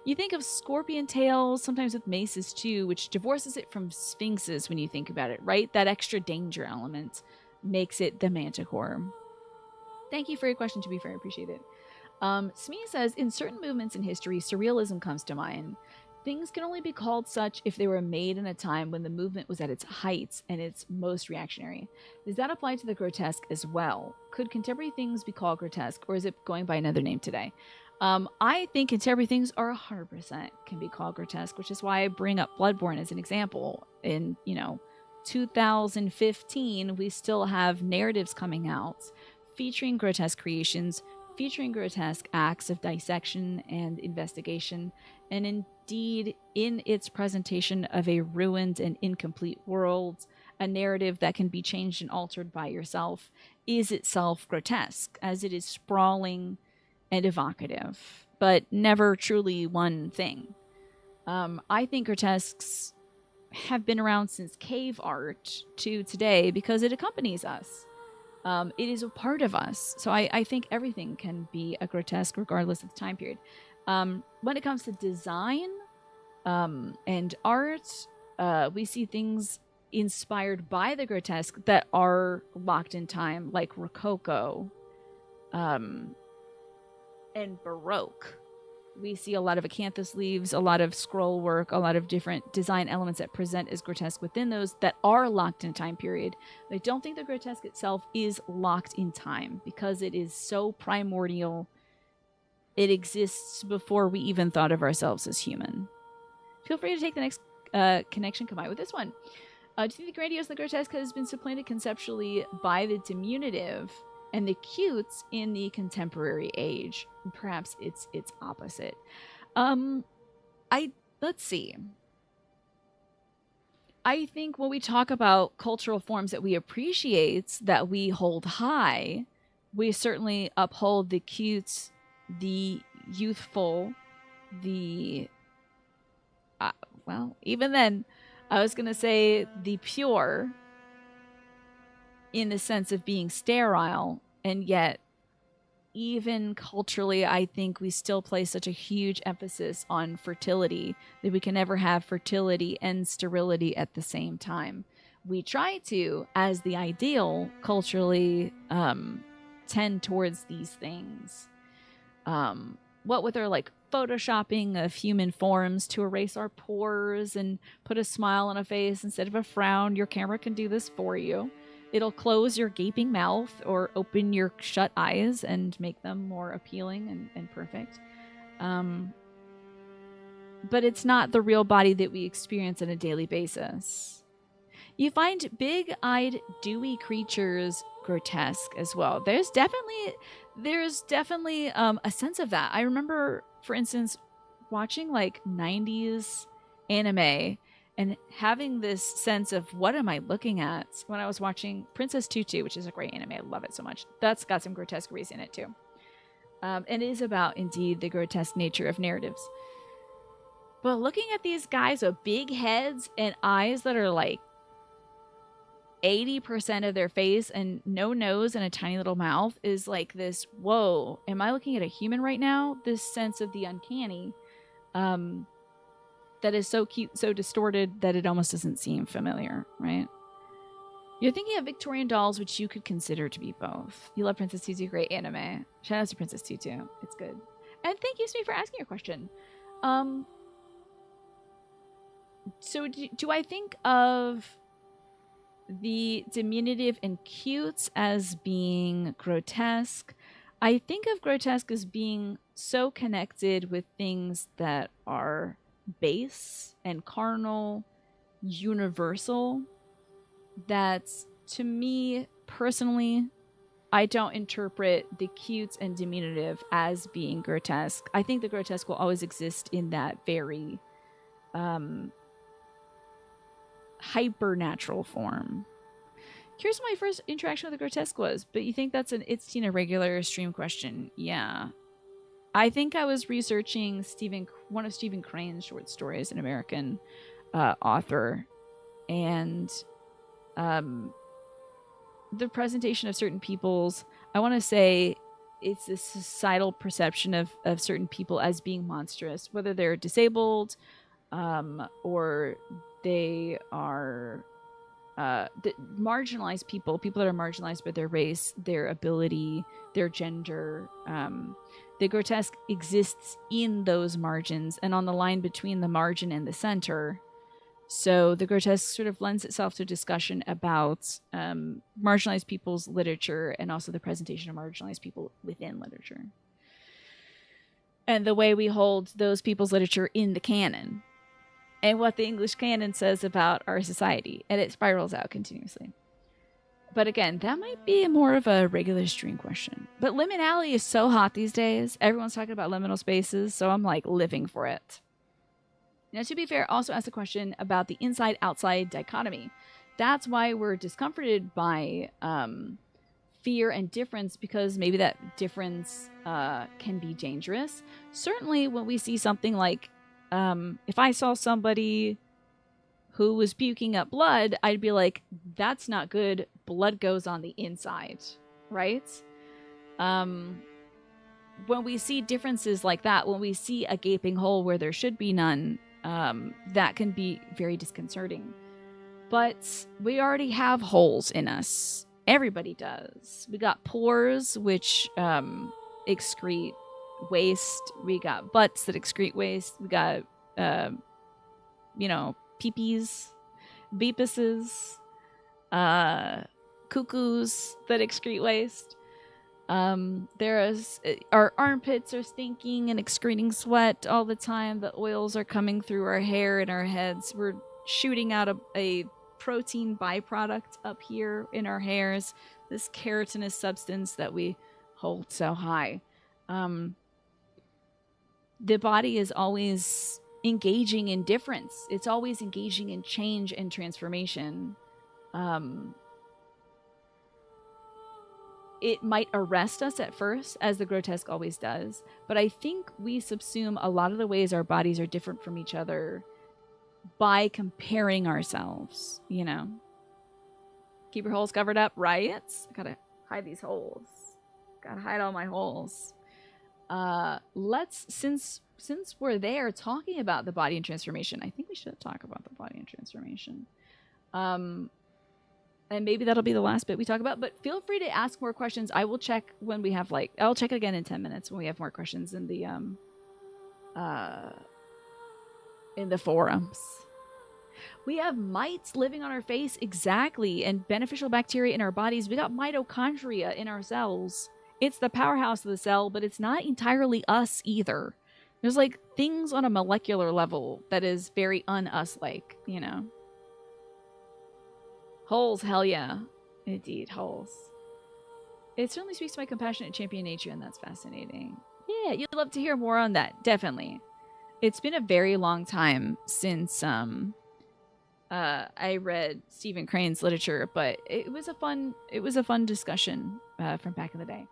Speaker 1: You think of scorpion tails, sometimes with maces too, which divorces it from sphinxes when you think about it, right? That extra danger element makes it the manticore. Thank you for your question, to be fair, I appreciate it. Smee says, in certain movements in history, surrealism comes to mind. Things can only be called such if they were made in a time when the movement was at its heights and its most reactionary. Does that apply to the grotesque as well? Could contemporary things be called grotesque, or is it going by another name today? I think contemporary things are 100% can be called grotesque, which is why I bring up Bloodborne as an example. In, 2015, we still have narratives coming out featuring grotesque creations, featuring grotesque acts of dissection and investigation, and indeed in its presentation of a ruined and incomplete world, a narrative that can be changed and altered by yourself is itself grotesque, as it is sprawling and evocative, but never truly one thing. I think grotesques have been around since cave art to today because it accompanies us. It is a part of us. So I think everything can be a grotesque regardless of the time period. When it comes to design and art, we see things inspired by the grotesque that are locked in time, like Rococo and Baroque. We see a lot of acanthus leaves, a lot of scroll work, a lot of different design elements that present as grotesque within those that are locked in a time period. I don't think the grotesque itself is locked in time because it is so primordial. It exists before we even thought of ourselves as human. Feel free to take the next connection combined with this one. Do you think the grandiose and the grotesque has been supplanted conceptually by the diminutive and the cutes in the contemporary age? Perhaps it's opposite. Let's see. I think when we talk about cultural forms that we appreciate, that we hold high, we certainly uphold the cute, the youthful, the even then, I was going to say the pure in the sense of being sterile, and yet even culturally, I think we still place such a huge emphasis on fertility that we can never have fertility and sterility at the same time. We try to, as the ideal, culturally tend towards these things. What with our photoshopping of human forms to erase our pores and put a smile on a face instead of a frown, your camera can do this for you. It'll close your gaping mouth or open your shut eyes and make them more appealing and perfect. But it's not the real body that we experience on a daily basis. You find big-eyed, dewy creatures grotesque as well. There's definitely a sense of that. I remember, for instance, watching 90s anime and having this sense of what am I looking at when I was watching Princess Tutu, which is a great anime. I love it so much. That's got some grotesqueries in it too. And it is about, indeed, the grotesque nature of narratives. But looking at these guys with big heads and eyes that are 80% of their face and no nose and a tiny little mouth is this, whoa, am I looking at a human right now? This sense of the uncanny that is so cute, so distorted that it almost doesn't seem familiar, right? You're thinking of Victorian dolls, which you could consider to be both. You love Princess Tutu, great anime. Shout out to Princess Tutu, it's good. And thank you, Smee, for asking your question. So do I think of the diminutive and cute as being grotesque? I think of grotesque as being so connected with things that are base and carnal, universal, that to me personally, I don't interpret the cute and diminutive as being grotesque. I think the grotesque will always exist in that very hypernatural form. Here's my first interaction with the grotesque was, but you think that's an It's Tina regular stream question? Yeah. I think I was researching one of Stephen Crane's short stories, an American author, and the presentation of certain people's, I want to say it's a societal perception of certain people as being monstrous, whether they're disabled or they are marginalized people that are marginalized by their race, their ability, their gender. The grotesque exists in those margins and on the line between the margin and the center. So the grotesque sort of lends itself to discussion about marginalized people's literature and also the presentation of marginalized people within literature. And the way we hold those people's literature in the canon and what the English canon says about our society. And it spirals out continuously. But again, that might be more of a regular stream question. But liminality is so hot these days. Everyone's talking about liminal spaces, so I'm like living for it. Now, to be fair, also asked a question about the inside-outside dichotomy. That's why we're discomforted by fear and difference, because maybe that difference can be dangerous. Certainly, when we see something like, if I saw somebody who was puking up blood, I'd be like, that's not good. Blood goes on the inside, right? When we see differences like that, when we see a gaping hole where there should be none, that can be very disconcerting. But we already have holes in us. Everybody does. We got pores, which excrete waste. We got butts that excrete waste. We got, peepees, beepuses, cuckoos that excrete waste. Our armpits are stinking and excreting sweat all the time. The oils are coming through our hair and our heads. We're shooting out a protein byproduct up here in our hairs, this keratinous substance that we hold so high. The body is always engaging in difference. It's always engaging in change and transformation. It might arrest us at first, as the grotesque always does, but I think we subsume a lot of the ways our bodies are different from each other by comparing ourselves, Keep your holes covered up, right? I gotta hide these holes. Gotta hide all my holes. Since we're there talking about the body and transformation, I think we should talk about the body and transformation. And maybe that'll be the last bit we talk about, but feel free to ask more questions. I will check when we have I'll check it again in 10 minutes when we have more questions in the forums. We have mites living on our face, exactly, and beneficial bacteria in our bodies. We got mitochondria in our cells. It's the powerhouse of the cell, but it's not entirely us either. There's things on a molecular level that is very un-us-like, Holes, hell yeah. Indeed, holes. It certainly speaks to my compassionate champion nature, and that's fascinating. Yeah, you'd love to hear more on that, definitely. It's been a very long time since I read Stephen Crane's literature, but it was a fun discussion from back in the day.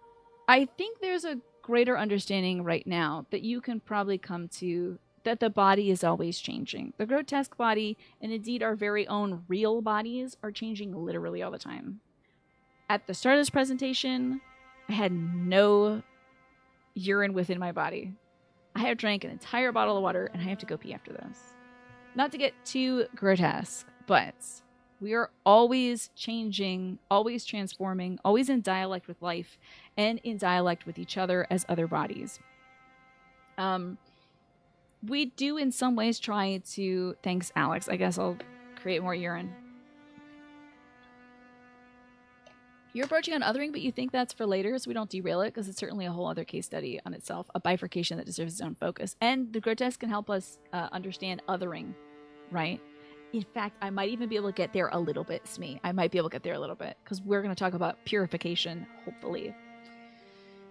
Speaker 1: I think there's a greater understanding right now that you can probably come to, that the body is always changing. The grotesque body, and indeed our very own real bodies, are changing literally all the time. At the start of this presentation, I had no urine within my body. I have drank an entire bottle of water, and I have to go pee after this. Not to get too grotesque, but we are always changing, always transforming, always in dialect with life, and in dialect with each other as other bodies. We do in some ways try to... Thanks, Alex. I guess I'll create more urine. You're approaching on othering, but you think that's for later, so we don't derail it, because it's certainly a whole other case study on itself, a bifurcation that deserves its own focus. And the grotesque can help us understand othering, right? In fact, I might even be able to get there a little bit, Smee. I might be able to get there a little bit, because we're going to talk about purification, hopefully.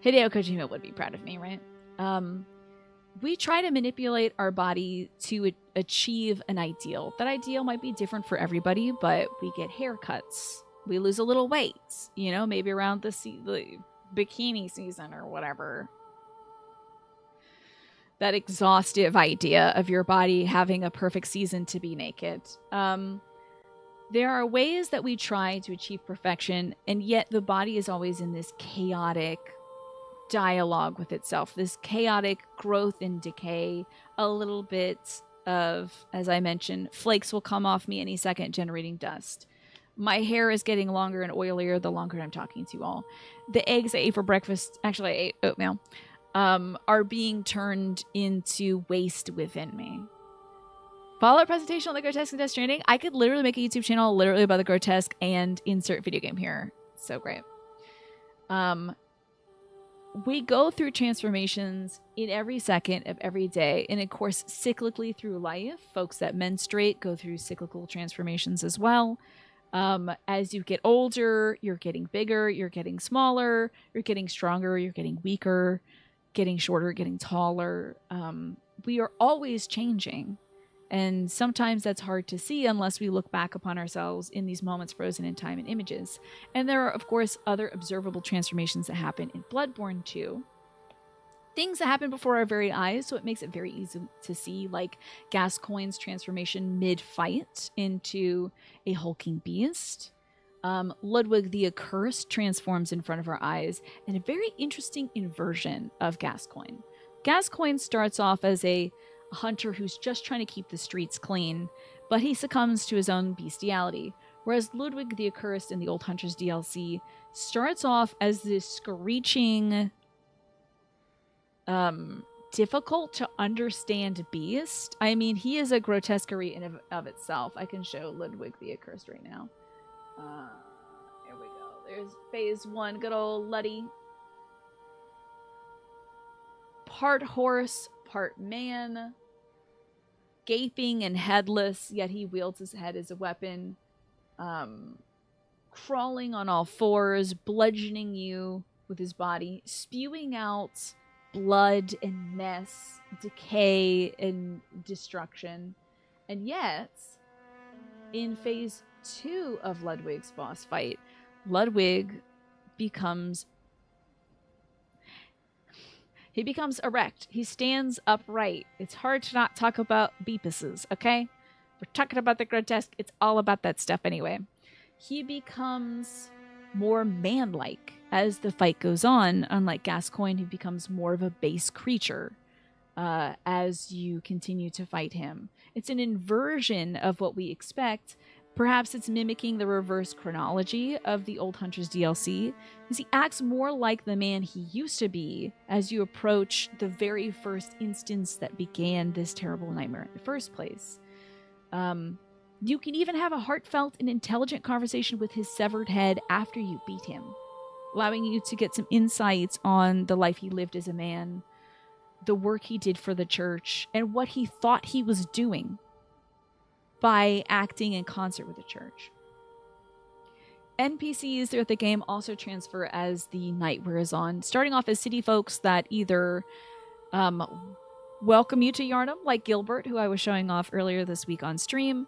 Speaker 1: Hideo Kojima would be proud of me, right? We try to manipulate our body to achieve an ideal. That ideal might be different for everybody, but we get haircuts. We lose a little weight, you know, maybe around the bikini season or whatever. That exhaustive idea of your body having a perfect season to be naked. There are ways that we try to achieve perfection, and yet the body is always in this chaotic dialogue with itself, this chaotic growth and decay, a little bit of, as I mentioned, flakes will come off me any second, generating dust. My hair is getting longer and oilier the longer I'm talking to you all. The eggs I ate for breakfast, actually I ate oatmeal, are being turned into waste within me. Follow-up presentation on the Grotesque and Death Stranding. I could literally make a YouTube channel literally about the Grotesque and insert video game here. So great. We go through transformations in every second of every day, and of course cyclically through life. Folks that menstruate go through cyclical transformations as well. As you get older, you're getting bigger, you're getting smaller, you're getting stronger, you're getting weaker, getting shorter, getting taller. We are always changing. And sometimes that's hard to see unless we look back upon ourselves in these moments frozen in time and images. And there are, of course, other observable transformations that happen in Bloodborne too. Things that happen before our very eyes, so it makes it very easy to see, like Gascoigne's transformation mid-fight into a hulking beast. Ludwig the Accursed transforms in front of our eyes, and a very interesting inversion of Gascoigne. Gascoigne starts off as a hunter who's just trying to keep the streets clean, but he succumbs to his own bestiality. Whereas Ludwig the Accursed in the Old Hunters DLC starts off as this screeching, difficult to understand beast. I mean, he is a grotesquerie in of itself. I can show Ludwig the Accursed right now. Here we go. There's phase 1, good old Luddy. Part horse, part man. Gaping and headless, yet he wields his head as a weapon. Crawling on all fours, bludgeoning you with his body, spewing out blood and mess, decay and destruction. And yet, in phase 2 of Ludwig's boss fight, Ludwig becomes erect. He stands upright. It's hard to not talk about beepuses, okay? We're talking about the grotesque. It's all about that stuff anyway. He becomes more man-like as the fight goes on, unlike Gascoigne, who becomes more of a base creature as you continue to fight him. It's an inversion of what we expect. Perhaps it's mimicking the reverse chronology of the Old Hunters DLC, as he acts more like the man he used to be as you approach the very first instance that began this terrible nightmare in the first place. You can even have a heartfelt and intelligent conversation with his severed head after you beat him, allowing you to get some insights on the life he lived as a man, the work he did for the church, and what he thought he was doing by acting in concert with the church. NPCs throughout the game also transfer as the night wears on, starting off as city folks that either welcome you to Yarnum, like Gilbert, who I was showing off earlier this week on stream,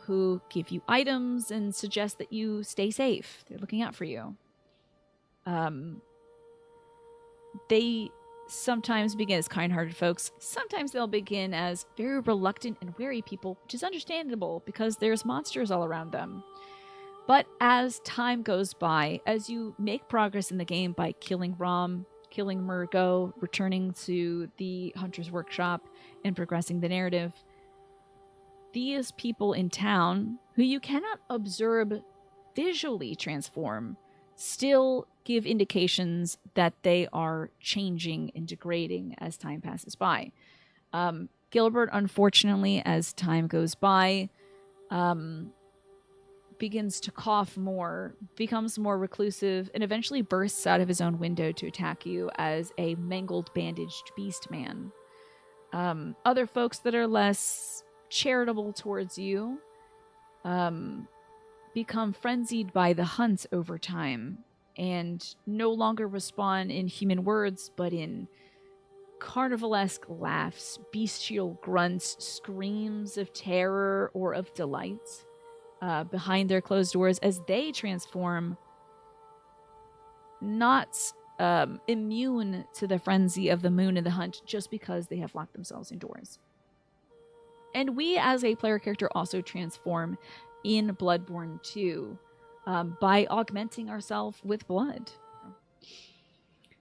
Speaker 1: who give you items and suggest that you stay safe. They're looking out for you. They sometimes begin as kind-hearted folks. Sometimes they'll begin as very reluctant and wary people, which is understandable because there's monsters all around them. But as time goes by, as you make progress in the game by killing Rom, killing Murgo, returning to the Hunter's Workshop, and progressing the narrative, these people in town, who you cannot observe visually transform, still give indications that they are changing and degrading as time passes by. Gilbert, unfortunately, as time goes by, begins to cough more, becomes more reclusive, and eventually bursts out of his own window to attack you as a mangled, bandaged beast man. Other folks that are less charitable towards you become frenzied by the hunt over time and no longer respond in human words, but in carnivalesque laughs, bestial grunts, screams of terror or of delight behind their closed doors as they transform, not immune to the frenzy of the moon and the hunt just because they have locked themselves indoors. And we, as a player character, also transform in Bloodborne 2 by augmenting ourselves with blood.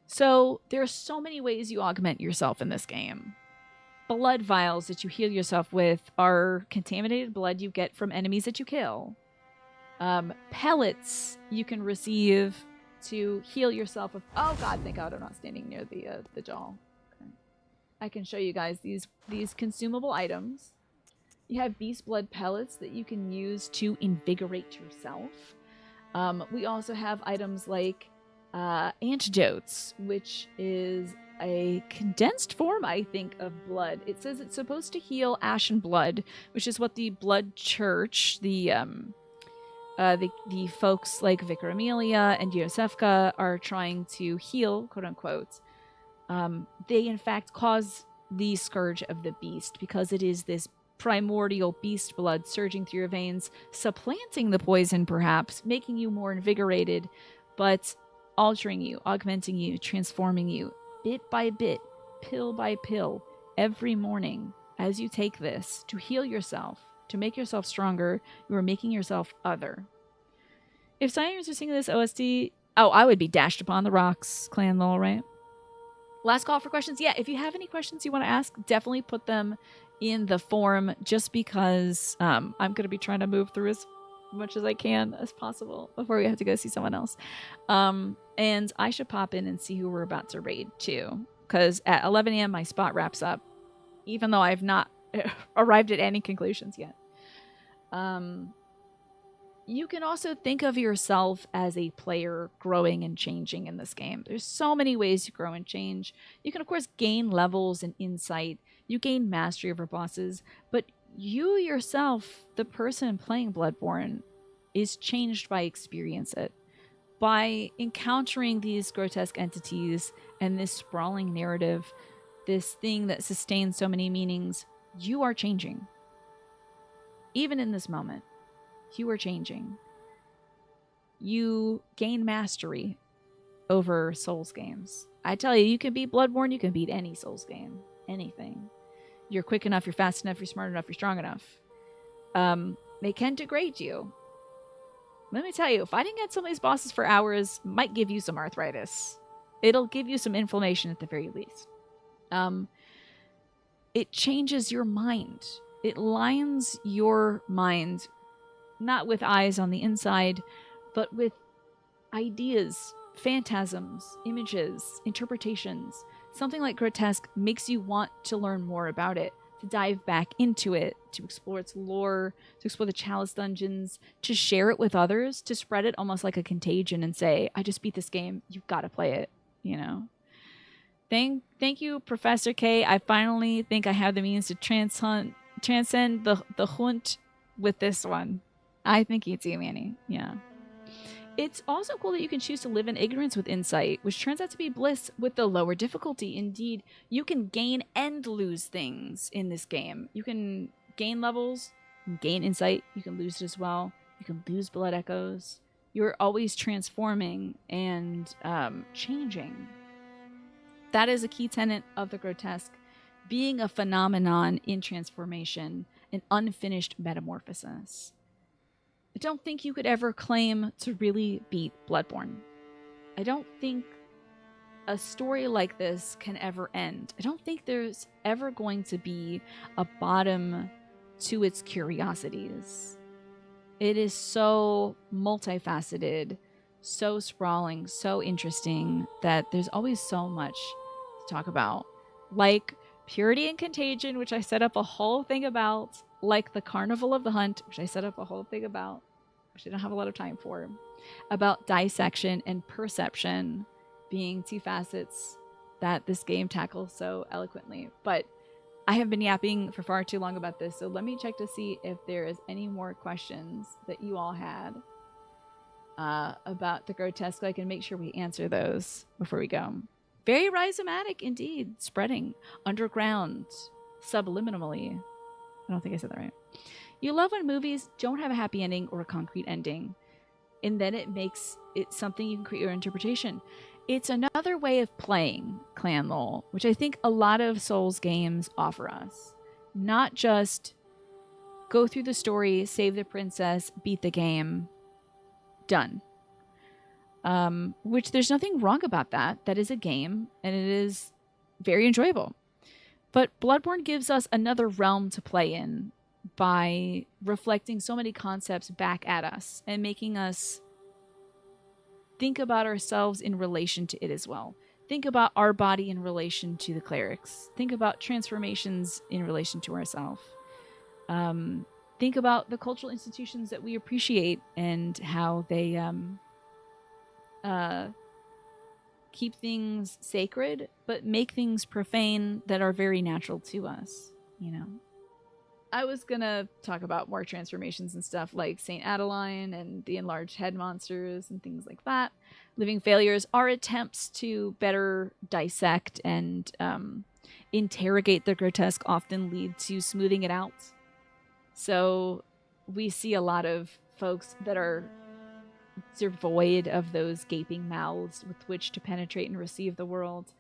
Speaker 1: So there are so many ways you augment yourself in this game. Blood vials that you heal yourself with are contaminated blood you get from enemies that you kill. Pellets you can receive to heal yourself with. Oh God, thank God I'm not standing near the jaw. Okay. I can show you guys these consumable items. You have beast blood pellets that you can use to invigorate yourself. We also have items like antidotes, which is a condensed form, I think, of blood. It says it's supposed to heal ashen blood, which is what the Blood Church, the folks like Vicar Amelia and Yosefka are trying to heal, quote unquote. They in fact cause the scourge of the beast because it is this primordial beast blood surging through your veins, supplanting the poison perhaps, making you more invigorated, but altering you, augmenting you, transforming you bit by bit, pill by pill, every morning as you take this to heal yourself, to make yourself stronger. You are making yourself other. If Sirens are singing this OST, I would be dashed upon the rocks, Clan Lol, right? Last call for questions. Yeah, if you have any questions you want to ask, definitely put them in the forum, just because I'm going to be trying to move through as much as I can as possible before we have to go see someone else. And I should pop in and see who we're about to raid too, because at 11 a.m. my spot wraps up, even though I've not arrived at any conclusions yet. You can also think of yourself as a player growing and changing in this game. There's so many ways to grow and change. You can, of course, gain levels and insight. You gain mastery over bosses, but you yourself, the person playing Bloodborne, is changed by experience it. By encountering these grotesque entities and this sprawling narrative, this thing that sustains so many meanings, you are changing. Even in this moment, you are changing. You gain mastery over Souls games. I tell you, you can beat Bloodborne, you can beat any Souls game. Anything. You're quick enough, you're fast enough, you're smart enough, you're strong enough. They can degrade you. Let me tell you, fighting against some of these bosses for hours might give you some arthritis. It'll give you some inflammation at the very least. It changes your mind. It lines your mind, not with eyes on the inside, but with ideas, phantasms, images, interpretations. Something like Grotesque makes you want to learn more about it, to dive back into it, to explore its lore, to explore the Chalice dungeons, to share it with others, to spread it almost like a contagion and say, I just beat this game, you've got to play it, you know? Thank you, Professor K. I finally think I have the means to transcend the hunt with this one. I think you do, Manny. Yeah. It's also cool that you can choose to live in ignorance with insight, which turns out to be bliss with the lower difficulty. Indeed, you can gain and lose things in this game. You can gain levels, gain insight, you can lose it as well. You can lose blood echoes. You're always transforming and changing. That is a key tenet of the Grotesque, being a phenomenon in transformation, an unfinished metamorphosis. I don't think you could ever claim to really beat Bloodborne. I don't think a story like this can ever end. I don't think there's ever going to be a bottom to its curiosities. It is so multifaceted, so sprawling, so interesting that there's always so much to talk about. Like Purity and Contagion, which I set up a whole thing about, like the Carnival of the Hunt, which I set up a whole thing about. which I don't have a lot of time for, about dissection and perception being two facets that this game tackles so eloquently. But I have been yapping for far too long about this, so let me check to see if there is any more questions that you all had about the grotesque, so I can make sure we answer those before we go. Very rhizomatic indeed, spreading underground, subliminally. I don't think I said that right. You love when movies don't have a happy ending or a concrete ending, and then it makes it something you can create your interpretation. It's another way of playing Clan Lol, which I think a lot of Souls games offer us. Not just go through the story, save the princess, beat the game, done. Which there's nothing wrong about that. That is a game, and it is very enjoyable. But Bloodborne gives us another realm to play in by reflecting so many concepts back at us and making us think about ourselves in relation to it as well. Think about our body in relation to the clerics. Think about transformations in relation to ourselves. Think about the cultural institutions that we appreciate and how they keep things sacred, but make things profane that are very natural to us, you know. I was gonna talk about more transformations and stuff like Saint Adeline and the enlarged head monsters and things like that. Living failures are attempts to better dissect and interrogate the grotesque, often lead to smoothing it out. So we see a lot of folks that are devoid of those gaping mouths with which to penetrate and receive the world.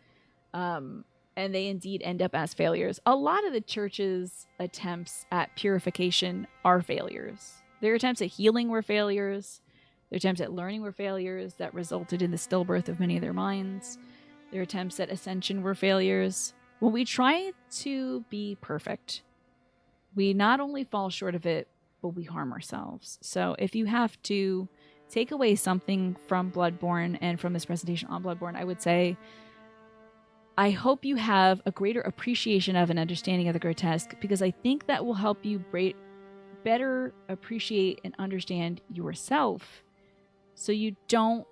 Speaker 1: And they indeed end up as failures. A lot of the church's attempts at purification are failures. Their attempts at healing were failures. Their attempts at learning were failures that resulted in the stillbirth of many of their minds. Their attempts at ascension were failures. When we try to be perfect, we not only fall short of it, but we harm ourselves. So if you have to take away something from Bloodborne and from this presentation on Bloodborne, I would say I hope you have a greater appreciation of and understanding of the grotesque, because I think that will help you better appreciate and understand yourself, so you don't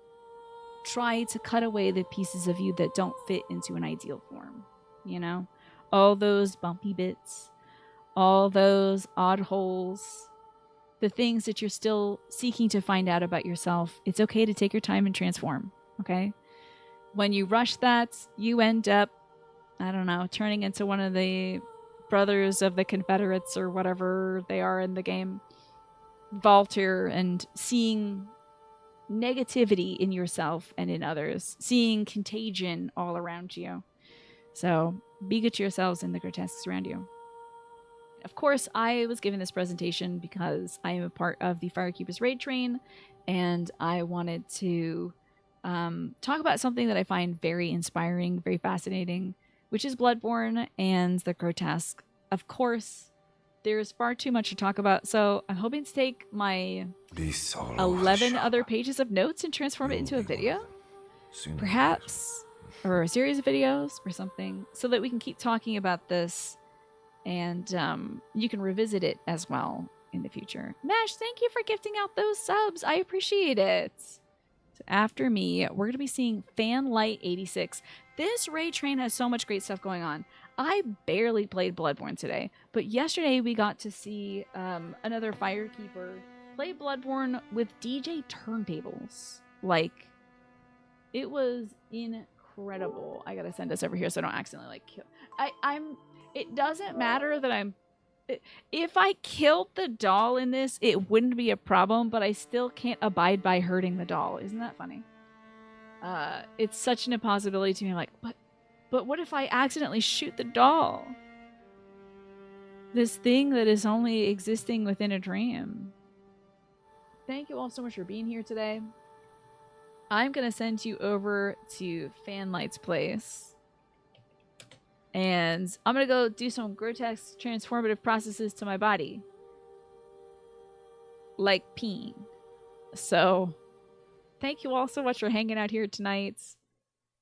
Speaker 1: try to cut away the pieces of you that don't fit into an ideal form. You know, all those bumpy bits, all those odd holes, the things that you're still seeking to find out about yourself. It's okay to take your time and transform, okay? When you rush that, you end up, I don't know, turning into one of the brothers of the Confederates or whatever they are in the game, Voltaire, and seeing negativity in yourself and in others, seeing contagion all around you. So be good to yourselves and the grotesques around you. Of course, I was given this presentation because I am a part of the Firekeepers raid train, and I wanted to talk about something that I find very inspiring, very fascinating, which is Bloodborne and the grotesque. Of course, there's far too much to talk about, so I'm hoping to take my 11 other pages of notes and transform it into a video, perhaps, or a series of videos or something, so that we can keep talking about this, and you can revisit it as well in the future. Nash, thank you for gifting out those subs. I appreciate it. After me, we're going to be seeing Fanlight86. This raid train has so much great stuff going on. I barely played Bloodborne today, but yesterday we got to see another Firekeeper play Bloodborne with DJ turntables. Like, it was incredible. I gotta send this over here so I don't accidentally like kill. It doesn't matter that I'm. If I killed the doll in this, it wouldn't be a problem, but I still can't abide by hurting the doll. Isn't that funny? It's such an impossibility to me. I'm like, but what if I accidentally shoot the doll? This thing that is only existing within a dream. Thank you all so much for being here today. I'm going to send you over to Fanlight's place. And I'm going to go do some grotesque transformative processes to my body. Like peeing. So, thank you all so much for hanging out here tonight.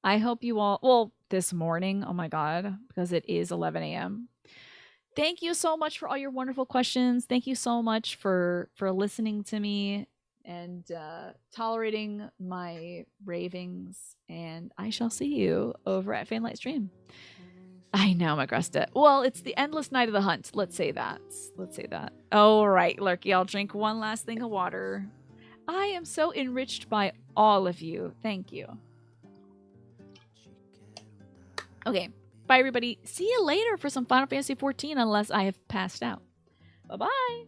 Speaker 1: I hope you all, well, this morning, oh my god, because it is 11 a.m. Thank you so much for all your wonderful questions. Thank you so much for listening to me. and tolerating my ravings, and I shall see you over at Fanlight Stream. I know, Magresta. Well, it's the endless night of the hunt. Let's say that. Let's say that. All right, Lurky, I'll drink one last thing of water. I am so enriched by all of you. Thank you. Okay, bye, everybody. See you later for some Final Fantasy XIV, unless I have passed out. Bye-bye.